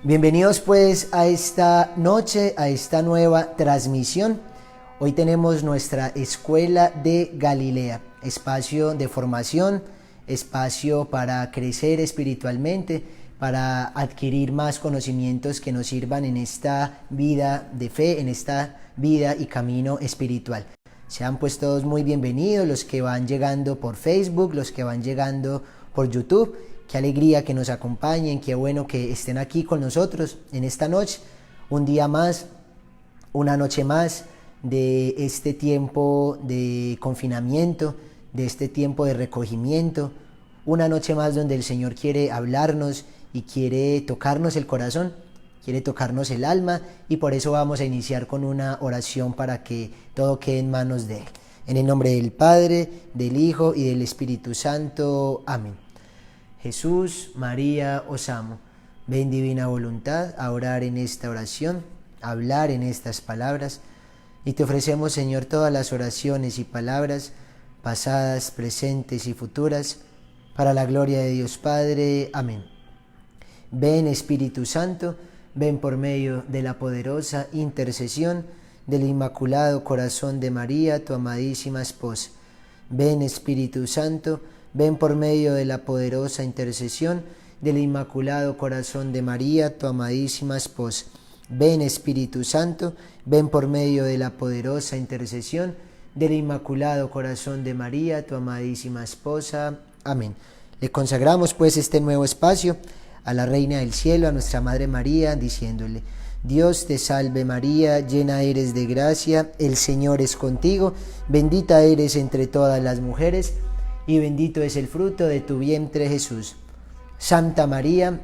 Bienvenidos pues a esta noche, a esta nueva transmisión. Hoy tenemos nuestra Escuela de Galilea, espacio de formación, espacio para crecer espiritualmente, para adquirir más conocimientos que nos sirvan en esta vida de fe, en esta vida y camino espiritual. Sean pues todos muy bienvenidos, los que van llegando por Facebook, los que van llegando por YouTube. Qué alegría que nos acompañen, qué bueno que estén aquí con nosotros en esta noche, un día más, una noche más de este tiempo de confinamiento, de este tiempo de recogimiento, una noche más donde el Señor quiere hablarnos y quiere tocarnos el corazón, quiere tocarnos el alma, y por eso vamos a iniciar con una oración para que todo quede en manos de Él. En el nombre del Padre, del Hijo y del Espíritu Santo. Amén. Jesús, María, os amo. Ven divina voluntad a orar en esta oración, a hablar en estas palabras, y te ofrecemos, Señor, todas las oraciones y palabras, pasadas, presentes y futuras, para la gloria de Dios Padre. Amén. Ven Espíritu Santo, ven por medio de la poderosa intercesión del Inmaculado Corazón de María, tu amadísima esposa. Ven Espíritu Santo, ven por medio de la poderosa intercesión del Inmaculado Corazón de María, tu amadísima esposa. Ven Espíritu Santo, ven por medio de la poderosa intercesión del Inmaculado Corazón de María, tu amadísima esposa. Amén. Le consagramos pues este nuevo espacio a la Reina del Cielo, a nuestra Madre María, diciéndole: Dios te salve María, llena eres de gracia, el Señor es contigo, bendita eres entre todas las mujeres, y bendito es el fruto de tu vientre Jesús. Santa María,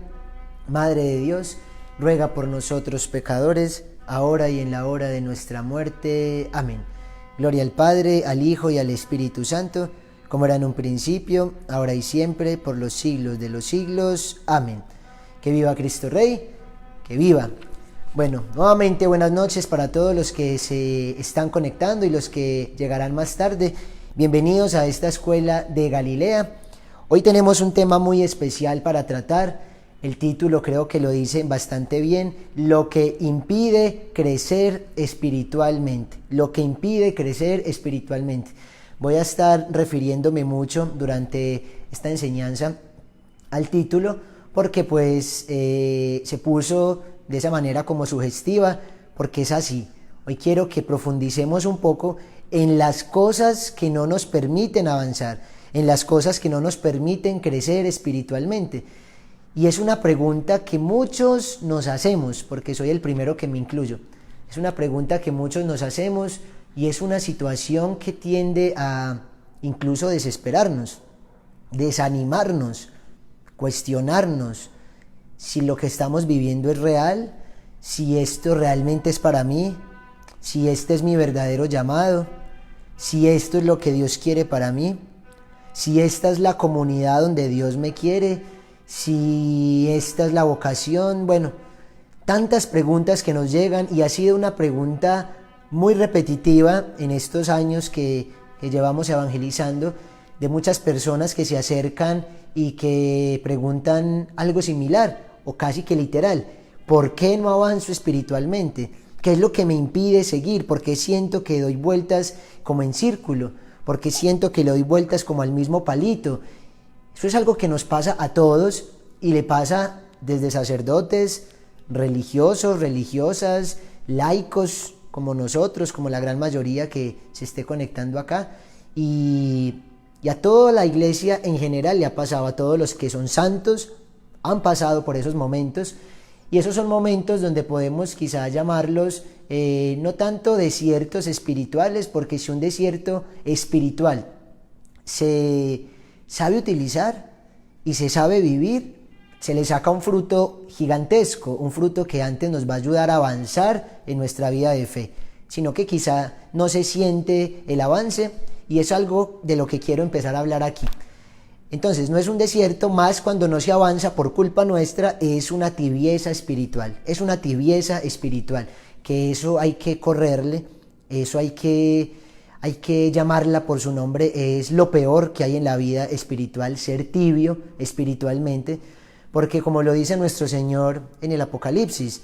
Madre de Dios, ruega por nosotros pecadores, ahora y en la hora de nuestra muerte. Amén. Gloria al Padre, al Hijo y al Espíritu Santo, como era en un principio, ahora y siempre, por los siglos de los siglos. Amén. Que viva Cristo Rey, que viva. Bueno, nuevamente buenas noches para todos los que se están conectando y los que llegarán más tarde. Bienvenidos a esta Escuela de Galilea. Hoy tenemos un tema muy especial para tratar. El título creo que lo dice bastante bien: lo que impide crecer espiritualmente. Lo que impide crecer espiritualmente. Voy a estar refiriéndome mucho durante esta enseñanza al título porque pues se puso de esa manera como sugestiva, porque es así. Hoy quiero que profundicemos un poco en las cosas que no nos permiten avanzar, en las cosas que no nos permiten crecer espiritualmente. Y es una pregunta que muchos nos hacemos, porque soy el primero que me incluyo. Es una pregunta que muchos nos hacemos y es una situación que tiende a incluso desesperarnos, desanimarnos, cuestionarnos si lo que estamos viviendo es real, si esto realmente es para mí, si este es mi verdadero llamado, si esto es lo que Dios quiere para mí, si esta es la comunidad donde Dios me quiere, si esta es la vocación. Bueno, tantas preguntas que nos llegan, y ha sido una pregunta muy repetitiva en estos años que llevamos evangelizando, de muchas personas que se acercan y que preguntan algo similar o casi que literal: ¿por qué no avanzo espiritualmente? ¿Qué es lo que me impide seguir? ¿Por qué siento que doy vueltas como en círculo? ¿Por qué siento que le doy vueltas como al mismo palito? Eso es algo que nos pasa a todos, y le pasa desde sacerdotes, religiosos, religiosas, laicos como nosotros, como la gran mayoría que se esté conectando acá, y a toda la iglesia en general le ha pasado. A todos los que son santos han pasado por esos momentos. Y esos son momentos donde podemos quizá llamarlos no tanto desiertos espirituales, porque si un desierto espiritual se sabe utilizar y se sabe vivir, se le saca un fruto gigantesco, un fruto que antes nos va a ayudar a avanzar en nuestra vida de fe, sino que quizá no se siente el avance, y es algo de lo que quiero empezar a hablar aquí. Entonces, no es un desierto, más cuando no se avanza por culpa nuestra, es una tibieza espiritual. Es una tibieza espiritual, que eso hay que correrle, eso hay que llamarla por su nombre. Es lo peor que hay en la vida espiritual, ser tibio espiritualmente, porque como lo dice nuestro Señor en el Apocalipsis,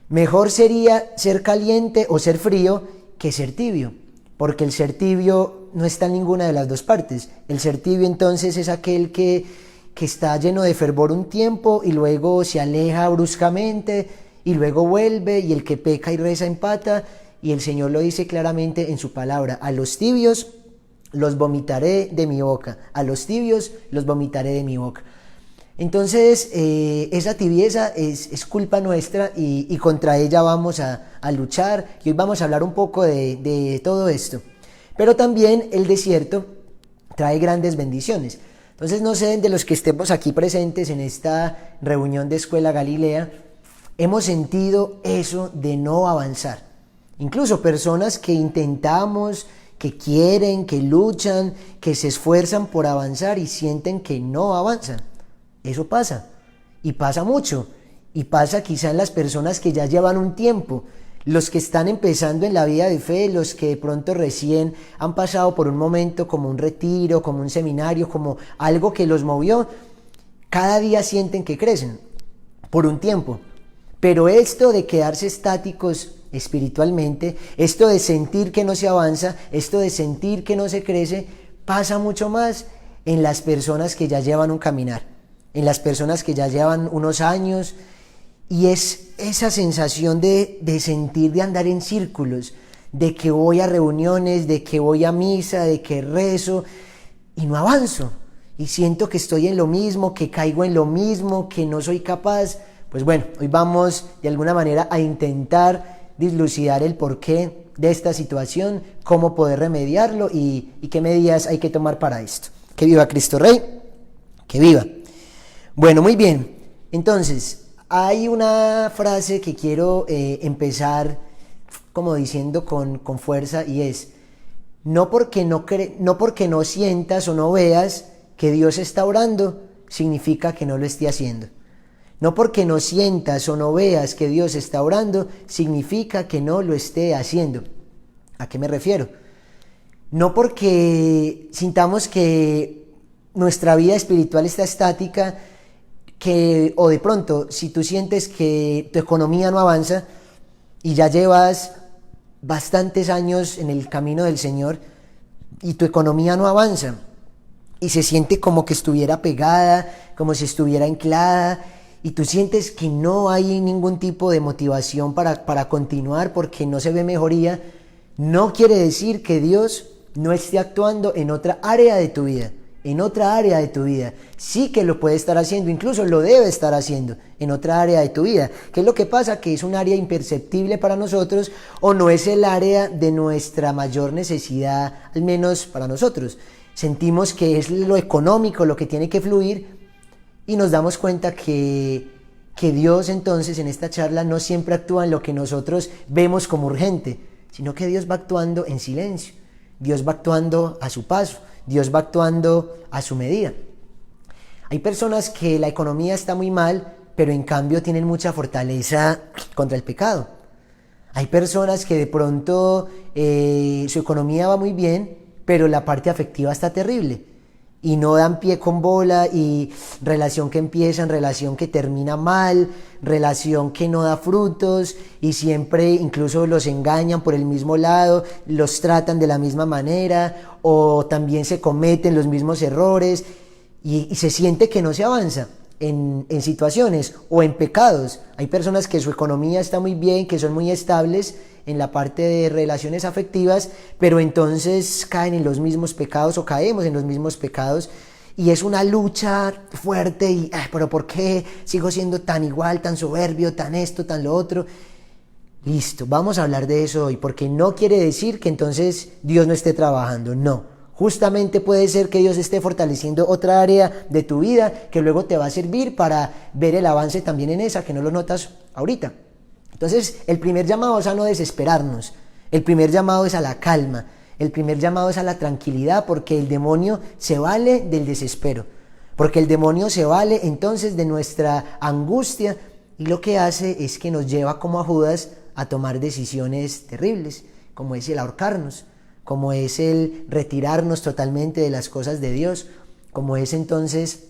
mejor sería ser caliente o ser frío que ser tibio, porque el ser tibio no está en ninguna de las dos partes. El ser tibio entonces es aquel que está lleno de fervor un tiempo y luego se aleja bruscamente y luego vuelve, y el que peca y reza empata, y el Señor lo dice claramente en su palabra: a los tibios los vomitaré de mi boca, a los tibios los vomitaré de mi boca. Entonces esa tibieza es culpa nuestra, y contra ella vamos a luchar, y hoy vamos a hablar un poco de todo esto. Pero también el desierto trae grandes bendiciones. Entonces, no sé, de los que estemos aquí presentes en esta reunión de Escuela Galilea, hemos sentido eso de no avanzar. Incluso personas que intentamos, que quieren, que luchan, que se esfuerzan por avanzar y sienten que no avanzan. Eso pasa, y pasa mucho, y pasa quizá en las personas que ya llevan un tiempo, los que están empezando en la vida de fe, los que de pronto recién han pasado por un momento como un retiro, como un seminario, como algo que los movió. Cada día sienten que crecen por un tiempo, pero esto de quedarse estáticos espiritualmente, esto de sentir que no se avanza, esto de sentir que no se crece, pasa mucho más en las personas que ya llevan un caminar, en las personas que ya llevan unos años. Y es esa sensación de sentir, de andar en círculos, de que voy a reuniones, de que voy a misa, de que rezo y no avanzo. Y siento que estoy en lo mismo, que caigo en lo mismo, que no soy capaz. Pues bueno, hoy vamos de alguna manera a intentar dilucidar el porqué de esta situación, cómo poder remediarlo y qué medidas hay que tomar para esto. ¡Que viva Cristo Rey! ¡Que viva! Bueno, muy bien. Entonces, hay una frase que quiero empezar como diciendo con fuerza, y es: no porque no sientas o no veas que Dios está orando, significa que no lo esté haciendo. No porque no sientas o no veas que Dios está orando, significa que no lo esté haciendo. ¿A qué me refiero? No porque sintamos que nuestra vida espiritual está estática, o de pronto, si tú sientes que tu economía no avanza y ya llevas bastantes años en el camino del Señor y tu economía no avanza y se siente como que estuviera pegada, como si estuviera anclada, y tú sientes que no hay ningún tipo de motivación para continuar porque no se ve mejoría, no quiere decir que Dios no esté actuando en otra área de tu vida. En otra área de tu vida, sí que lo puede estar haciendo, incluso lo debe estar haciendo en otra área de tu vida. ¿Qué es lo que pasa? Que es un área imperceptible para nosotros, o no es el área de nuestra mayor necesidad, al menos para nosotros. Sentimos que es lo económico lo que tiene que fluir, y nos damos cuenta que Dios entonces en esta charla no siempre actúa en lo que nosotros vemos como urgente, sino que Dios va actuando en silencio, Dios va actuando a su paso, Dios va actuando a su medida. Hay personas que la economía está muy mal, pero en cambio tienen mucha fortaleza contra el pecado. Hay personas que de pronto su economía va muy bien, pero la parte afectiva está terrible y no dan pie con bola, y relación que empieza en relación que termina mal, relación que no da frutos, y siempre incluso los engañan por el mismo lado, los tratan de la misma manera, o también se cometen los mismos errores, y se siente que no se avanza en situaciones o en pecados. Hay personas que su economía está muy bien, que son muy estables en la parte de relaciones afectivas, pero entonces caen en los mismos pecados, o caemos en los mismos pecados, y es una lucha fuerte, y pero ¿por qué sigo siendo tan igual, tan soberbio, tan esto, tan lo otro? Listo, vamos a hablar de eso hoy, porque no quiere decir que entonces Dios no esté trabajando, no. Justamente puede ser que Dios esté fortaleciendo otra área de tu vida que luego te va a servir para ver el avance también en esa, que no lo notas ahorita. Entonces, el primer llamado es a no desesperarnos, el primer llamado es a la calma, el primer llamado es a la tranquilidad, porque el demonio se vale del desespero, porque el demonio se vale entonces de nuestra angustia, y lo que hace es que nos lleva como a Judas a tomar decisiones terribles, como es el ahorcarnos, como es el retirarnos totalmente de las cosas de Dios, como es entonces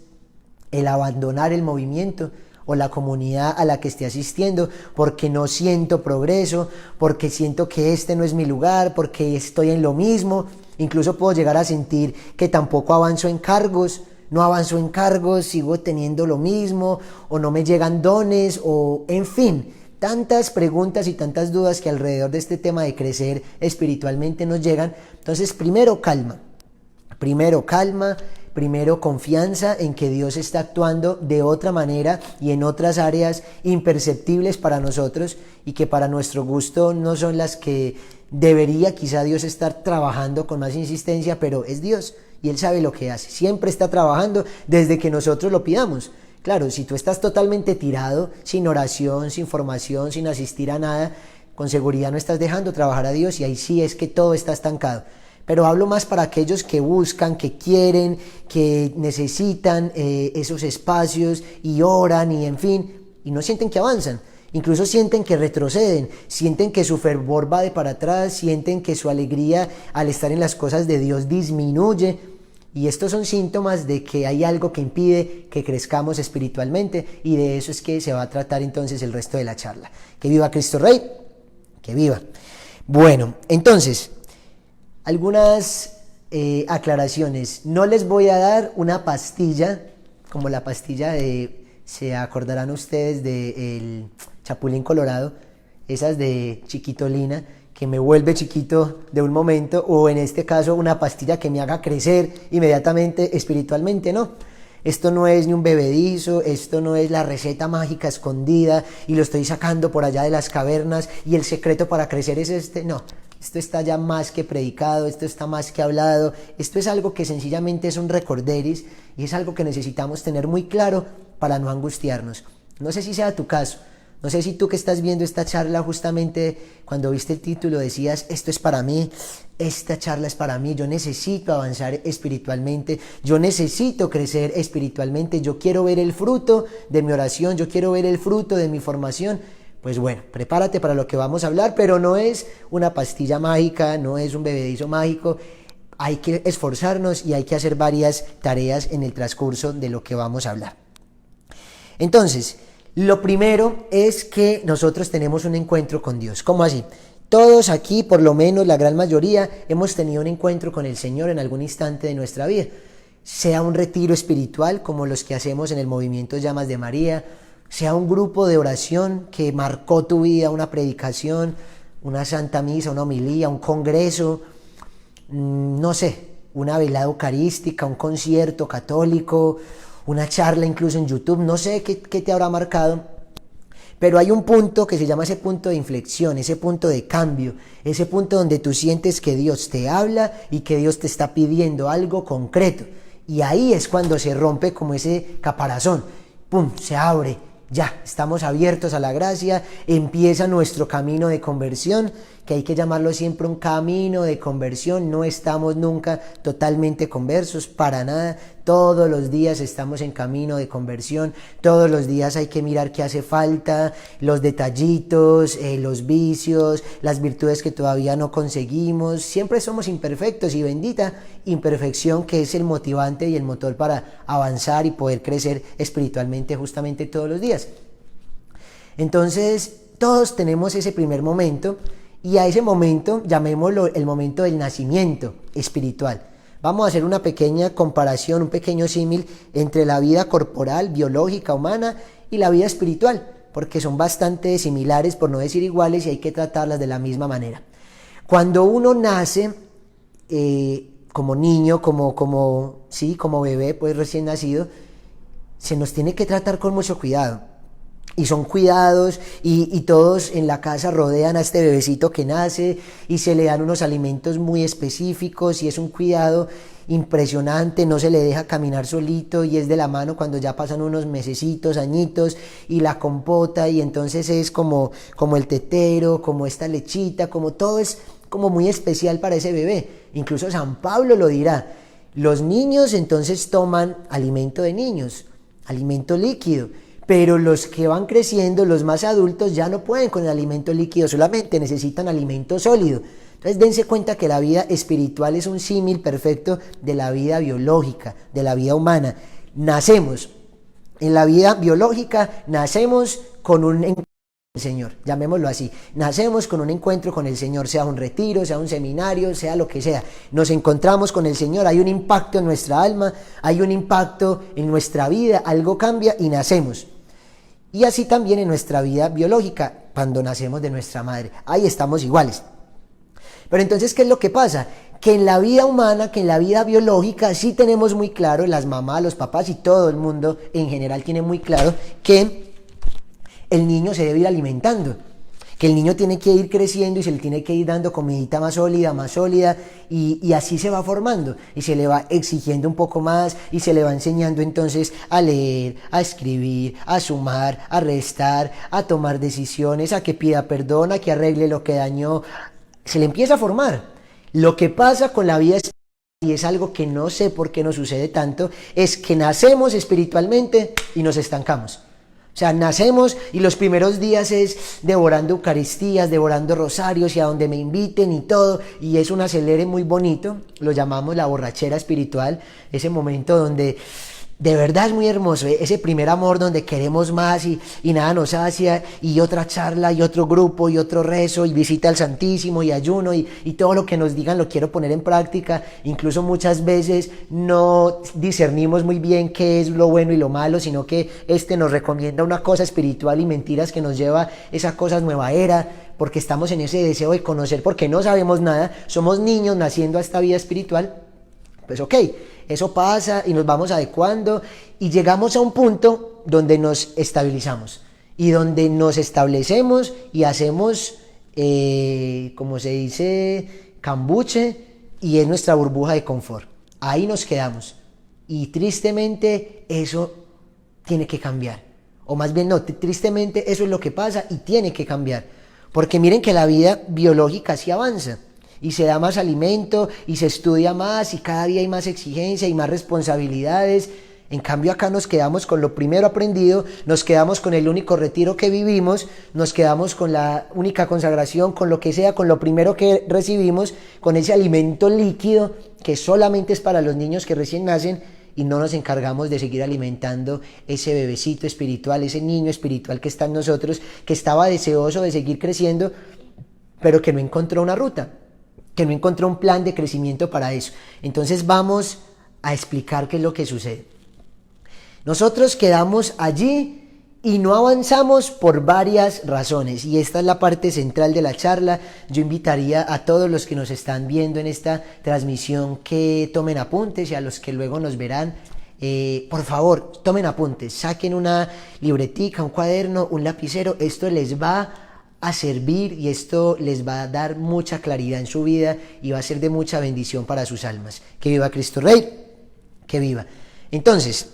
el abandonar el movimiento o la comunidad a la que esté asistiendo porque no siento progreso, porque siento que este no es mi lugar, porque estoy en lo mismo. Incluso puedo llegar a sentir que tampoco avanzo en cargos, no avanzo en cargos, sigo teniendo lo mismo, o no me llegan dones, o en fin, tantas preguntas y tantas dudas que alrededor de este tema de crecer espiritualmente nos llegan. Entonces, primero calma, primero confianza en que Dios está actuando de otra manera y en otras áreas imperceptibles para nosotros y que para nuestro gusto no son las que debería quizá Dios estar trabajando con más insistencia, pero es Dios y Él sabe lo que hace, siempre está trabajando desde que nosotros lo pidamos. Claro, si tú estás totalmente tirado, sin oración, sin formación, sin asistir a nada, con seguridad no estás dejando trabajar a Dios y ahí sí es que todo está estancado. Pero hablo más para aquellos que buscan, que quieren, que necesitan esos espacios y oran y en fin, y no sienten que avanzan. Incluso sienten que retroceden, sienten que su fervor va de para atrás, sienten que su alegría al estar en las cosas de Dios disminuye. Y estos son síntomas de que hay algo que impide que crezcamos espiritualmente, y de eso es que se va a tratar entonces el resto de la charla. ¡Que viva Cristo Rey! ¡Que viva! Bueno, entonces, algunas aclaraciones. No les voy a dar una pastilla, como la pastilla se acordarán ustedes del Chapulín Colorado, esas de chiquitolina, que me vuelve chiquito de un momento, o en este caso una pastilla que me haga crecer inmediatamente espiritualmente, no. Esto no es ni un bebedizo, esto no es la receta mágica escondida y lo estoy sacando por allá de las cavernas y el secreto para crecer es este, no. Esto está ya más que predicado, esto está más que hablado, esto es algo que sencillamente es un recorderis y es algo que necesitamos tener muy claro para no angustiarnos. No sé si sea tu caso, no sé si tú que estás viendo esta charla justamente cuando viste el título decías, esto es para mí, esta charla es para mí, yo necesito avanzar espiritualmente, yo necesito crecer espiritualmente, yo quiero ver el fruto de mi oración, yo quiero ver el fruto de mi formación. Pues bueno, prepárate para lo que vamos a hablar, pero no es una pastilla mágica, no es un bebedizo mágico. Hay que esforzarnos y hay que hacer varias tareas en el transcurso de lo que vamos a hablar. Entonces, lo primero es que nosotros tenemos un encuentro con Dios. ¿Cómo así? Todos aquí, por lo menos la gran mayoría, hemos tenido un encuentro con el Señor en algún instante de nuestra vida. Sea un retiro espiritual como los que hacemos en el movimiento Llamas de María, sea un grupo de oración que marcó tu vida, una predicación, una santa misa, una homilía, un congreso, no sé, una velada eucarística, un concierto católico, una charla incluso en YouTube, no sé qué te habrá marcado, pero hay un punto que se llama ese punto de inflexión, ese punto de cambio, ese punto donde tú sientes que Dios te habla y que Dios te está pidiendo algo concreto, y ahí es cuando se rompe como ese caparazón, ¡pum!, se abre. Ya, estamos abiertos a la gracia, empieza nuestro camino de conversión, que hay que llamarlo siempre un camino de conversión, no estamos nunca totalmente conversos, para nada, todos los días estamos en camino de conversión, todos los días hay que mirar qué hace falta, los detallitos, los vicios, las virtudes que todavía no conseguimos, siempre somos imperfectos y bendita imperfección que es el motivante y el motor para avanzar y poder crecer espiritualmente justamente todos los días. Entonces, todos tenemos ese primer momento y a ese momento llamémoslo el momento del nacimiento espiritual. Vamos a hacer una pequeña comparación, un pequeño símil entre la vida corporal, biológica, humana y la vida espiritual, porque son bastante similares, por no decir iguales, y hay que tratarlas de la misma manera. Cuando uno nace como niño, como bebé, pues recién nacido, se nos tiene que tratar con mucho cuidado. Y son cuidados y todos en la casa rodean a este bebecito que nace y se le dan unos alimentos muy específicos y es un cuidado impresionante, no se le deja caminar solito y es de la mano cuando ya pasan unos mesecitos, añitos y la compota y entonces es como el tetero, como esta lechita, como todo es como muy especial para ese bebé. Incluso San Pablo lo dirá, los niños entonces toman alimento de niños, alimento líquido. Pero los que van creciendo, los más adultos, ya no pueden con el alimento líquido, solamente necesitan alimento sólido. Entonces dense cuenta que la vida espiritual es un símil perfecto de la vida biológica, de la vida humana. Nacemos, En la vida biológica nacemos con un encuentro con el Señor, llamémoslo así. Nacemos con un encuentro con el Señor, sea un retiro, sea un seminario, sea lo que sea. Nos encontramos con el Señor, hay un impacto en nuestra alma, hay un impacto en nuestra vida, algo cambia y nacemos. Y así también en nuestra vida biológica, cuando nacemos de nuestra madre. Ahí estamos iguales. Pero entonces, ¿qué es lo que pasa? Que en la vida humana, que en la vida biológica, sí tenemos muy claro, las mamás, los papás y todo el mundo en general tiene muy claro que el niño se debe ir alimentando. Que el niño tiene que ir creciendo y se le tiene que ir dando comidita más sólida y así se va formando y se le va exigiendo un poco más y se le va enseñando entonces a leer, a escribir, a sumar, a restar, a tomar decisiones, a que pida perdón, a que arregle lo que dañó. Se le empieza a formar. Lo que pasa con la vida espiritual, y es algo que no sé por qué nos sucede tanto, es que nacemos espiritualmente y nos estancamos. O sea, nacemos y los primeros días es devorando Eucaristías, devorando rosarios y a donde me inviten y todo, y es un acelere muy bonito, lo llamamos la borrachera espiritual, ese momento donde de verdad es muy hermoso, ese primer amor donde queremos más y nada nos sacia, y otra charla y otro grupo y otro rezo y visita al Santísimo y ayuno y todo lo que nos digan lo quiero poner en práctica. Incluso muchas veces no discernimos muy bien qué es lo bueno y lo malo, sino que nos recomienda una cosa espiritual y mentiras que nos lleva a esa cosa nueva era, porque estamos en ese deseo de conocer, porque no sabemos nada, somos niños naciendo a esta vida espiritual. Pues ok, eso pasa y nos vamos adecuando y llegamos a un punto donde nos estabilizamos y donde nos establecemos y hacemos, como se dice, cambuche, y es nuestra burbuja de confort. Ahí nos quedamos y tristemente eso tiene que cambiar, o más bien no, tristemente eso es lo que pasa y tiene que cambiar, porque miren que la vida biológica sí avanza. Y se da más alimento y se estudia más y cada día hay más exigencia y más responsabilidades. En cambio acá nos quedamos con lo primero aprendido, nos quedamos con el único retiro que vivimos, nos quedamos con la única consagración, con lo que sea, con lo primero que recibimos, con ese alimento líquido que solamente es para los niños que recién nacen, y no nos encargamos de seguir alimentando ese bebecito espiritual, ese niño espiritual que está en nosotros, que estaba deseoso de seguir creciendo, pero que no encontró una ruta, que no encontró un plan de crecimiento para eso. Entonces vamos a explicar qué es lo que sucede. Nosotros quedamos allí y no avanzamos por varias razones, y esta es la parte central de la charla. Yo invitaría a todos los que nos están viendo en esta transmisión que tomen apuntes, y a los que luego nos verán, por favor, tomen apuntes, saquen una libretica, un cuaderno, un lapicero. Esto les va a servir y esto les va a dar mucha claridad en su vida y va a ser de mucha bendición para sus almas. Que viva Cristo Rey, que viva. Entonces,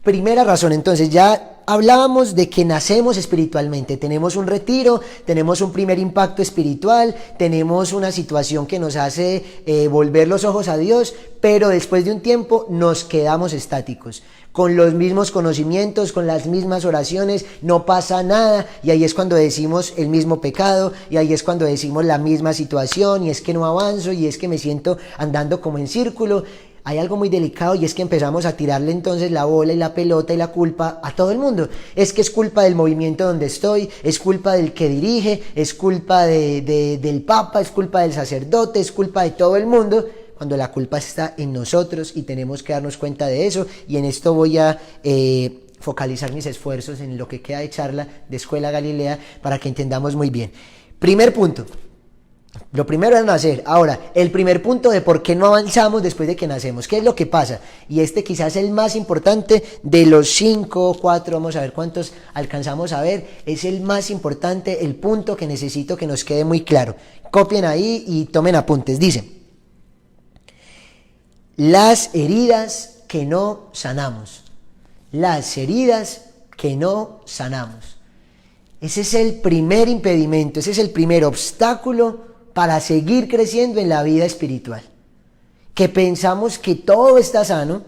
primera razón, entonces ya hablábamos de que nacemos espiritualmente, tenemos un retiro, tenemos un primer impacto espiritual, tenemos una situación que nos hace volver los ojos a Dios, pero después de un tiempo nos quedamos estáticos, con los mismos conocimientos, con las mismas oraciones, no pasa nada, y ahí es cuando decimos el mismo pecado, y ahí es cuando decimos la misma situación, y es que no avanzo, y es que me siento andando como en círculo. Hay algo muy delicado, y es que empezamos a tirarle entonces la bola y la pelota y la culpa a todo el mundo. Es que es culpa del movimiento donde estoy, es culpa del que dirige, es culpa del Papa, es culpa del sacerdote, es culpa de todo el mundo, cuando la culpa está en nosotros y tenemos que darnos cuenta de eso. Y en esto voy a focalizar mis esfuerzos en lo que queda de charla de Escuela Galilea para que entendamos muy bien. Primer punto. Lo primero es nacer. Ahora, el primer punto de por qué no avanzamos después de que nacemos. ¿Qué es lo que pasa? Y este quizás es el más importante de los 5 o 4, vamos a ver cuántos alcanzamos a ver. Es el más importante, el punto que necesito que nos quede muy claro. Copien ahí y tomen apuntes. Dice: las heridas que no sanamos. Las heridas que no sanamos. Ese es el primer impedimento, ese es el primer obstáculo para seguir creciendo en la vida espiritual. Que pensamos que todo está sano,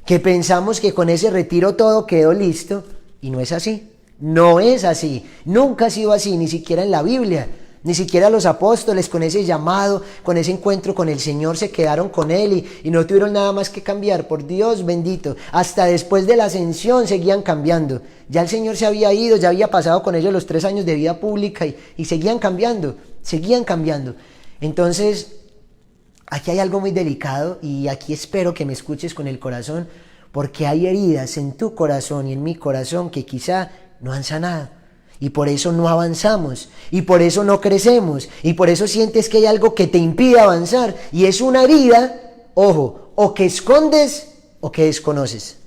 que pensamos que con ese retiro todo quedó listo, y no es así. No es así, nunca ha sido así, ni siquiera en la Biblia. Ni siquiera los apóstoles con ese llamado, con ese encuentro con el Señor se quedaron con Él y no tuvieron nada más que cambiar, por Dios bendito. Hasta después de la ascensión seguían cambiando. Ya el Señor se había ido, ya había pasado con ellos los 3 años de vida pública y seguían cambiando, seguían cambiando. Entonces, aquí hay algo muy delicado y aquí espero que me escuches con el corazón, porque hay heridas en tu corazón y en mi corazón que quizá no han sanado. Y por eso no avanzamos, y por eso no crecemos, y por eso sientes que hay algo que te impide avanzar. Y es una herida, ojo, o que escondes o que desconoces.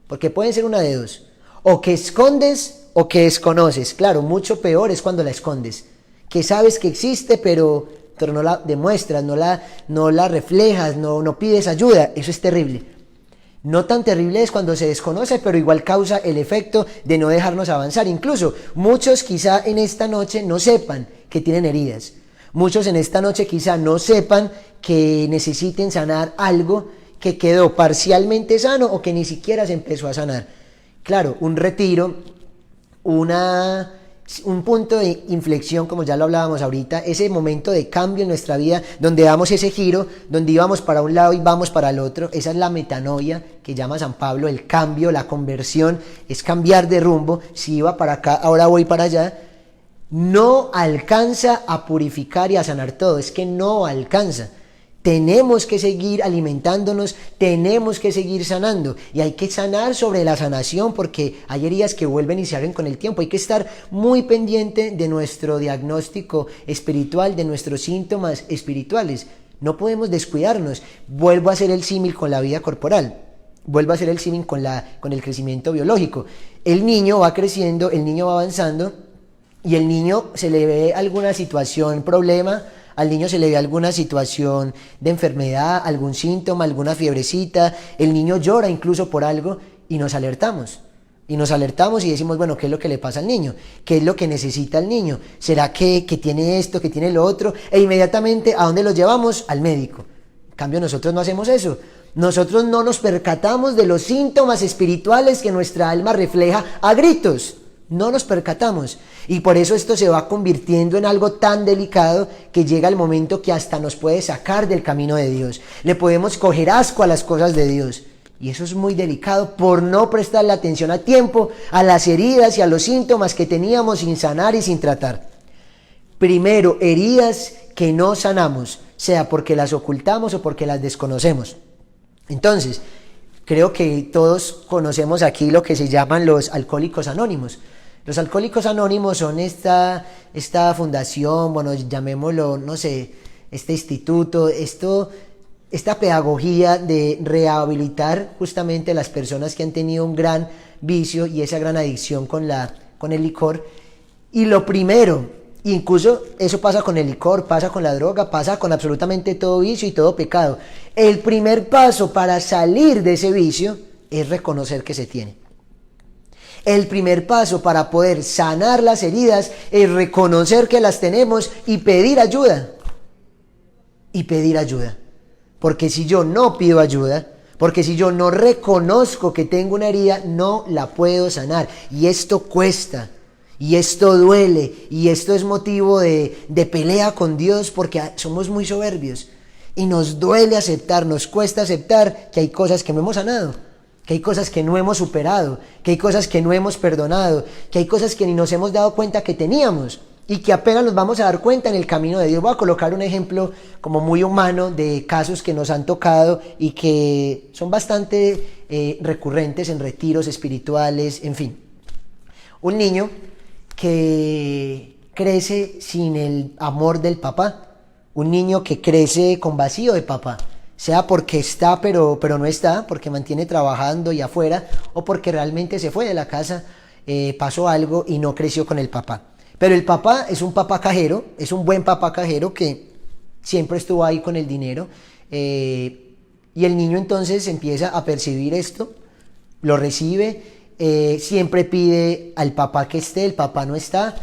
Porque pueden ser una de dos. O que escondes o que desconoces. Claro, mucho peor es cuando la escondes. Que sabes que existe, pero no la demuestras, no la reflejas, no pides ayuda. Eso es terrible. No tan terrible es cuando se desconoce, pero igual causa el efecto de no dejarnos avanzar. Incluso muchos quizá en esta noche no sepan que tienen heridas. Muchos en esta noche quizá no sepan que necesiten sanar algo que quedó parcialmente sano o que ni siquiera se empezó a sanar. Claro, un retiro, un punto de inflexión, como ya lo hablábamos ahorita, ese momento de cambio en nuestra vida, donde damos ese giro, donde íbamos para un lado y vamos para el otro. Esa es la metanoia que llama San Pablo, el cambio, la conversión, es cambiar de rumbo. Si iba para acá, ahora voy para allá. No alcanza a purificar y a sanar todo, es que no alcanza. Tenemos que seguir alimentándonos, tenemos que seguir sanando y hay que sanar sobre la sanación porque hay heridas que vuelven y se abren con el tiempo. Hay que estar muy pendiente de nuestro diagnóstico espiritual, de nuestros síntomas espirituales. No podemos descuidarnos. Vuelvo a hacer el símil con la vida corporal, vuelvo a hacer el símil con el crecimiento biológico. El niño va creciendo, el niño va avanzando y el niño se le ve alguna situación, problema. Al niño se le ve alguna situación de enfermedad, algún síntoma, alguna fiebrecita, el niño llora incluso por algo y nos alertamos. Y nos alertamos y decimos, bueno, ¿qué es lo que le pasa al niño? ¿Qué es lo que necesita el niño? ¿Será que tiene esto, que tiene lo otro? E inmediatamente, ¿a dónde lo llevamos? Al médico. En cambio, nosotros no hacemos eso. Nosotros no nos percatamos de los síntomas espirituales que nuestra alma refleja a gritos. No nos percatamos y por eso esto se va convirtiendo en algo tan delicado que llega el momento que hasta nos puede sacar del camino de Dios. Le podemos coger asco a las cosas de Dios y eso es muy delicado por no prestarle atención a tiempo a las heridas y a los síntomas que teníamos sin sanar y sin tratar. Primero, heridas que no sanamos, sea porque las ocultamos o porque las desconocemos. Entonces, creo que todos conocemos aquí lo que se llaman los Alcohólicos Anónimos. Los Alcohólicos Anónimos son esta fundación, bueno, llamémoslo, no sé, este instituto, esta pedagogía de rehabilitar justamente a las personas que han tenido un gran vicio y esa gran adicción con el licor. Y lo primero, incluso eso pasa con el licor, pasa con la droga, pasa con absolutamente todo vicio y todo pecado. El primer paso para salir de ese vicio es reconocer que se tiene. El primer paso para poder sanar las heridas es reconocer que las tenemos y pedir ayuda. Y pedir ayuda. Porque si yo no pido ayuda, porque si yo no reconozco que tengo una herida, no la puedo sanar. Y esto cuesta. Y esto duele. Y esto es motivo de pelea con Dios porque somos muy soberbios. Y nos duele aceptar, nos cuesta aceptar que hay cosas que no hemos sanado. Que hay cosas que no hemos superado, que hay cosas que no hemos perdonado, que hay cosas que ni nos hemos dado cuenta que teníamos y que apenas nos vamos a dar cuenta en el camino de Dios. Voy a colocar un ejemplo como muy humano de casos que nos han tocado y que son bastante recurrentes en retiros espirituales, en fin. Un niño que crece sin el amor del papá, un niño que crece con vacío de papá. Sea porque está pero no está, porque mantiene trabajando y afuera, o porque realmente se fue de la casa, pasó algo y no creció con el papá. Pero el papá es un papá cajero, es un buen papá cajero que siempre estuvo ahí con el dinero, y el niño entonces empieza a percibir esto, lo recibe, siempre pide al papá que esté, el papá no está,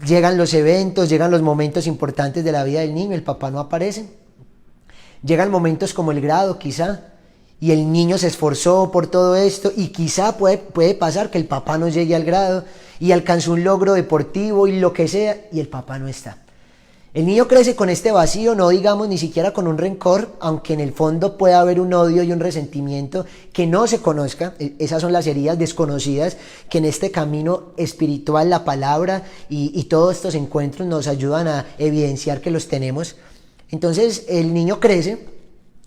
llegan los eventos, llegan los momentos importantes de la vida del niño, el papá no aparece. Llegan momentos como el grado quizá, y el niño se esforzó por todo esto, y quizá puede pasar que el papá no llegue al grado, y alcanzó un logro deportivo y lo que sea, y el papá no está. El niño crece con este vacío, no digamos ni siquiera con un rencor, aunque en el fondo pueda haber un odio y un resentimiento que no se conozca. Esas son las heridas desconocidas que en este camino espiritual la palabra y todos estos encuentros nos ayudan a evidenciar que los tenemos. Entonces el niño crece,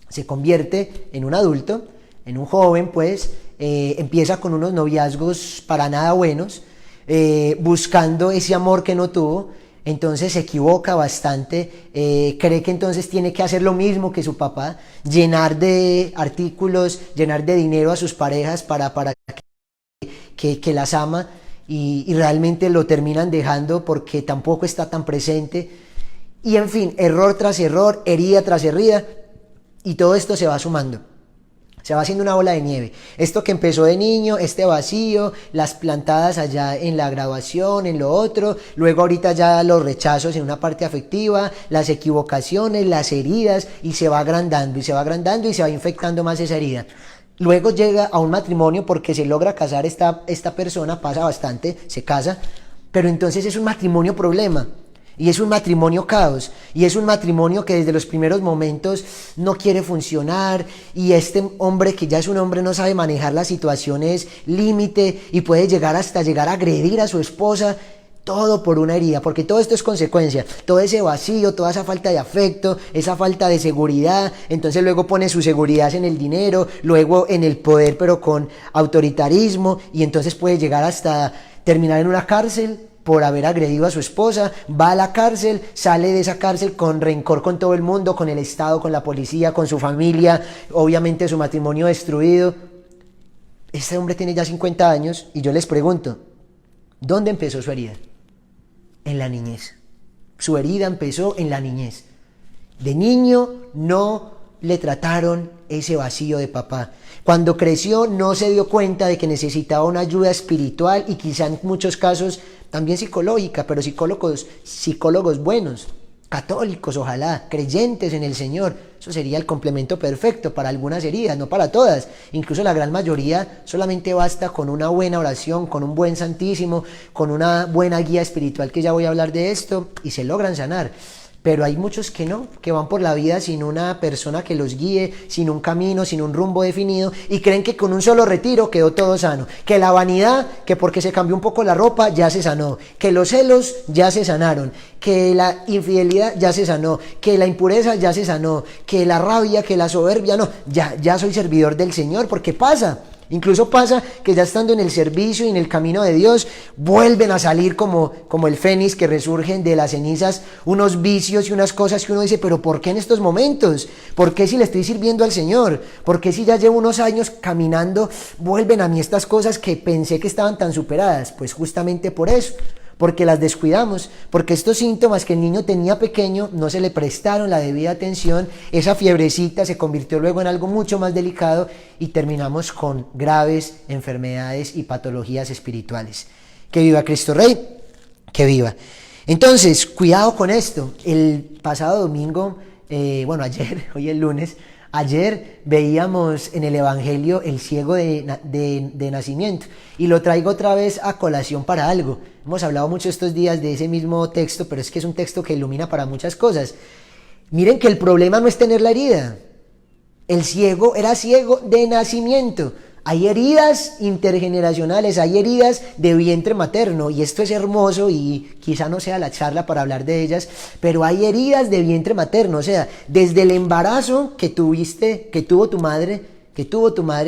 se convierte en un adulto, en un joven, pues empieza con unos noviazgos para nada buenos, buscando ese amor que no tuvo. Entonces se equivoca bastante, cree que entonces tiene que hacer lo mismo que su papá, llenar de artículos, llenar de dinero a sus parejas para que las ama y realmente lo terminan dejando porque tampoco está tan presente. Y en fin, error tras error, herida tras herida, y todo esto se va sumando. Se va haciendo una bola de nieve. Esto que empezó de niño, este vacío, las plantadas allá en la graduación, en lo otro, luego ahorita ya los rechazos en una parte afectiva, las equivocaciones, las heridas, y se va agrandando y se va agrandando y se va infectando más esa herida. Luego llega a un matrimonio porque se logra casar esta persona, pasa bastante, se casa, pero entonces es un matrimonio problema. Y es un matrimonio caos, y es un matrimonio que desde los primeros momentos no quiere funcionar, y este hombre que ya es un hombre no sabe manejar las situaciones límite y puede llegar hasta llegar a agredir a su esposa, todo por una herida, porque todo esto es consecuencia, todo ese vacío, toda esa falta de afecto, esa falta de seguridad. Entonces luego pone su seguridad en el dinero, luego en el poder pero con autoritarismo, y entonces puede llegar hasta terminar en una cárcel por haber agredido a su esposa, va a la cárcel, sale de esa cárcel con rencor con todo el mundo, con el Estado, con la policía, con su familia, obviamente su matrimonio destruido. Este hombre tiene ya 50 años y yo les pregunto, ¿dónde empezó su herida? En la niñez. Su herida empezó en la niñez. De niño no le trataron ese vacío de papá. Cuando creció no se dio cuenta de que necesitaba una ayuda espiritual y quizá en muchos casos también psicológica, pero psicólogos buenos, católicos ojalá, creyentes en el Señor. Eso sería el complemento perfecto para algunas heridas, no para todas. Incluso la gran mayoría solamente basta con una buena oración, con un buen santísimo, con una buena guía espiritual, que ya voy a hablar de esto, y se logran sanar. Pero hay muchos que no, que van por la vida sin una persona que los guíe, sin un camino, sin un rumbo definido, y creen que con un solo retiro quedó todo sano, que la vanidad, que porque se cambió un poco la ropa ya se sanó, que los celos ya se sanaron, que la infidelidad ya se sanó, que la impureza ya se sanó, que la rabia, que la soberbia, no, ya soy servidor del Señor, porque pasa. Incluso pasa que ya estando en el servicio y en el camino de Dios, vuelven a salir como el fénix que resurgen de las cenizas, unos vicios y unas cosas que uno dice, pero ¿por qué en estos momentos? ¿Por qué si le estoy sirviendo al Señor? ¿Por qué si ya llevo unos años caminando, vuelven a mí estas cosas que pensé que estaban tan superadas? Pues justamente por eso, porque las descuidamos, porque estos síntomas que el niño tenía pequeño no se le prestaron la debida atención, esa fiebrecita se convirtió luego en algo mucho más delicado y terminamos con graves enfermedades y patologías espirituales. ¡Que viva Cristo Rey! ¡Que viva! Entonces, cuidado con esto. El pasado domingo, ayer, hoy es lunes, ayer veíamos en el Evangelio el ciego de nacimiento, y lo traigo otra vez a colación para algo. Hemos hablado mucho estos días de ese mismo texto, pero es que es un texto que ilumina para muchas cosas. Miren que el problema no es tener la herida. El ciego era ciego de nacimiento. Hay heridas intergeneracionales, hay heridas de vientre materno, y esto es hermoso, y quizá no sea la charla para hablar de ellas, pero hay heridas de vientre materno, o sea, desde el embarazo que tuvo tu madre,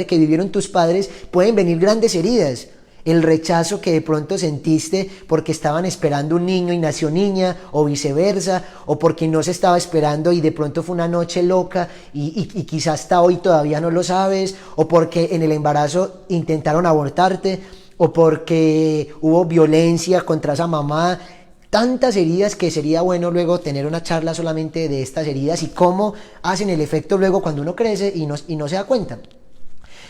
que vivieron tus padres, pueden venir grandes heridas. El rechazo que de pronto sentiste porque estaban esperando un niño y nació niña, o viceversa, o porque no se estaba esperando y de pronto fue una noche loca y quizás hasta hoy todavía no lo sabes, o porque en el embarazo intentaron abortarte, o porque hubo violencia contra esa mamá. Tantas heridas que sería bueno luego tener una charla solamente de estas heridas y cómo hacen el efecto luego cuando uno crece y no se da cuenta.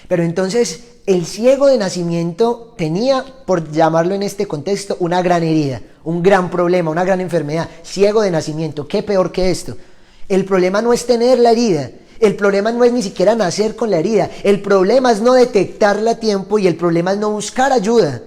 Pero entonces el ciego de nacimiento tenía, por llamarlo en este contexto, una gran herida, un gran problema, una gran enfermedad. Ciego de nacimiento, ¿qué peor que esto? El problema no es tener la herida, el problema no es ni siquiera nacer con la herida, el problema es no detectarla a tiempo, y el problema es no buscar ayuda.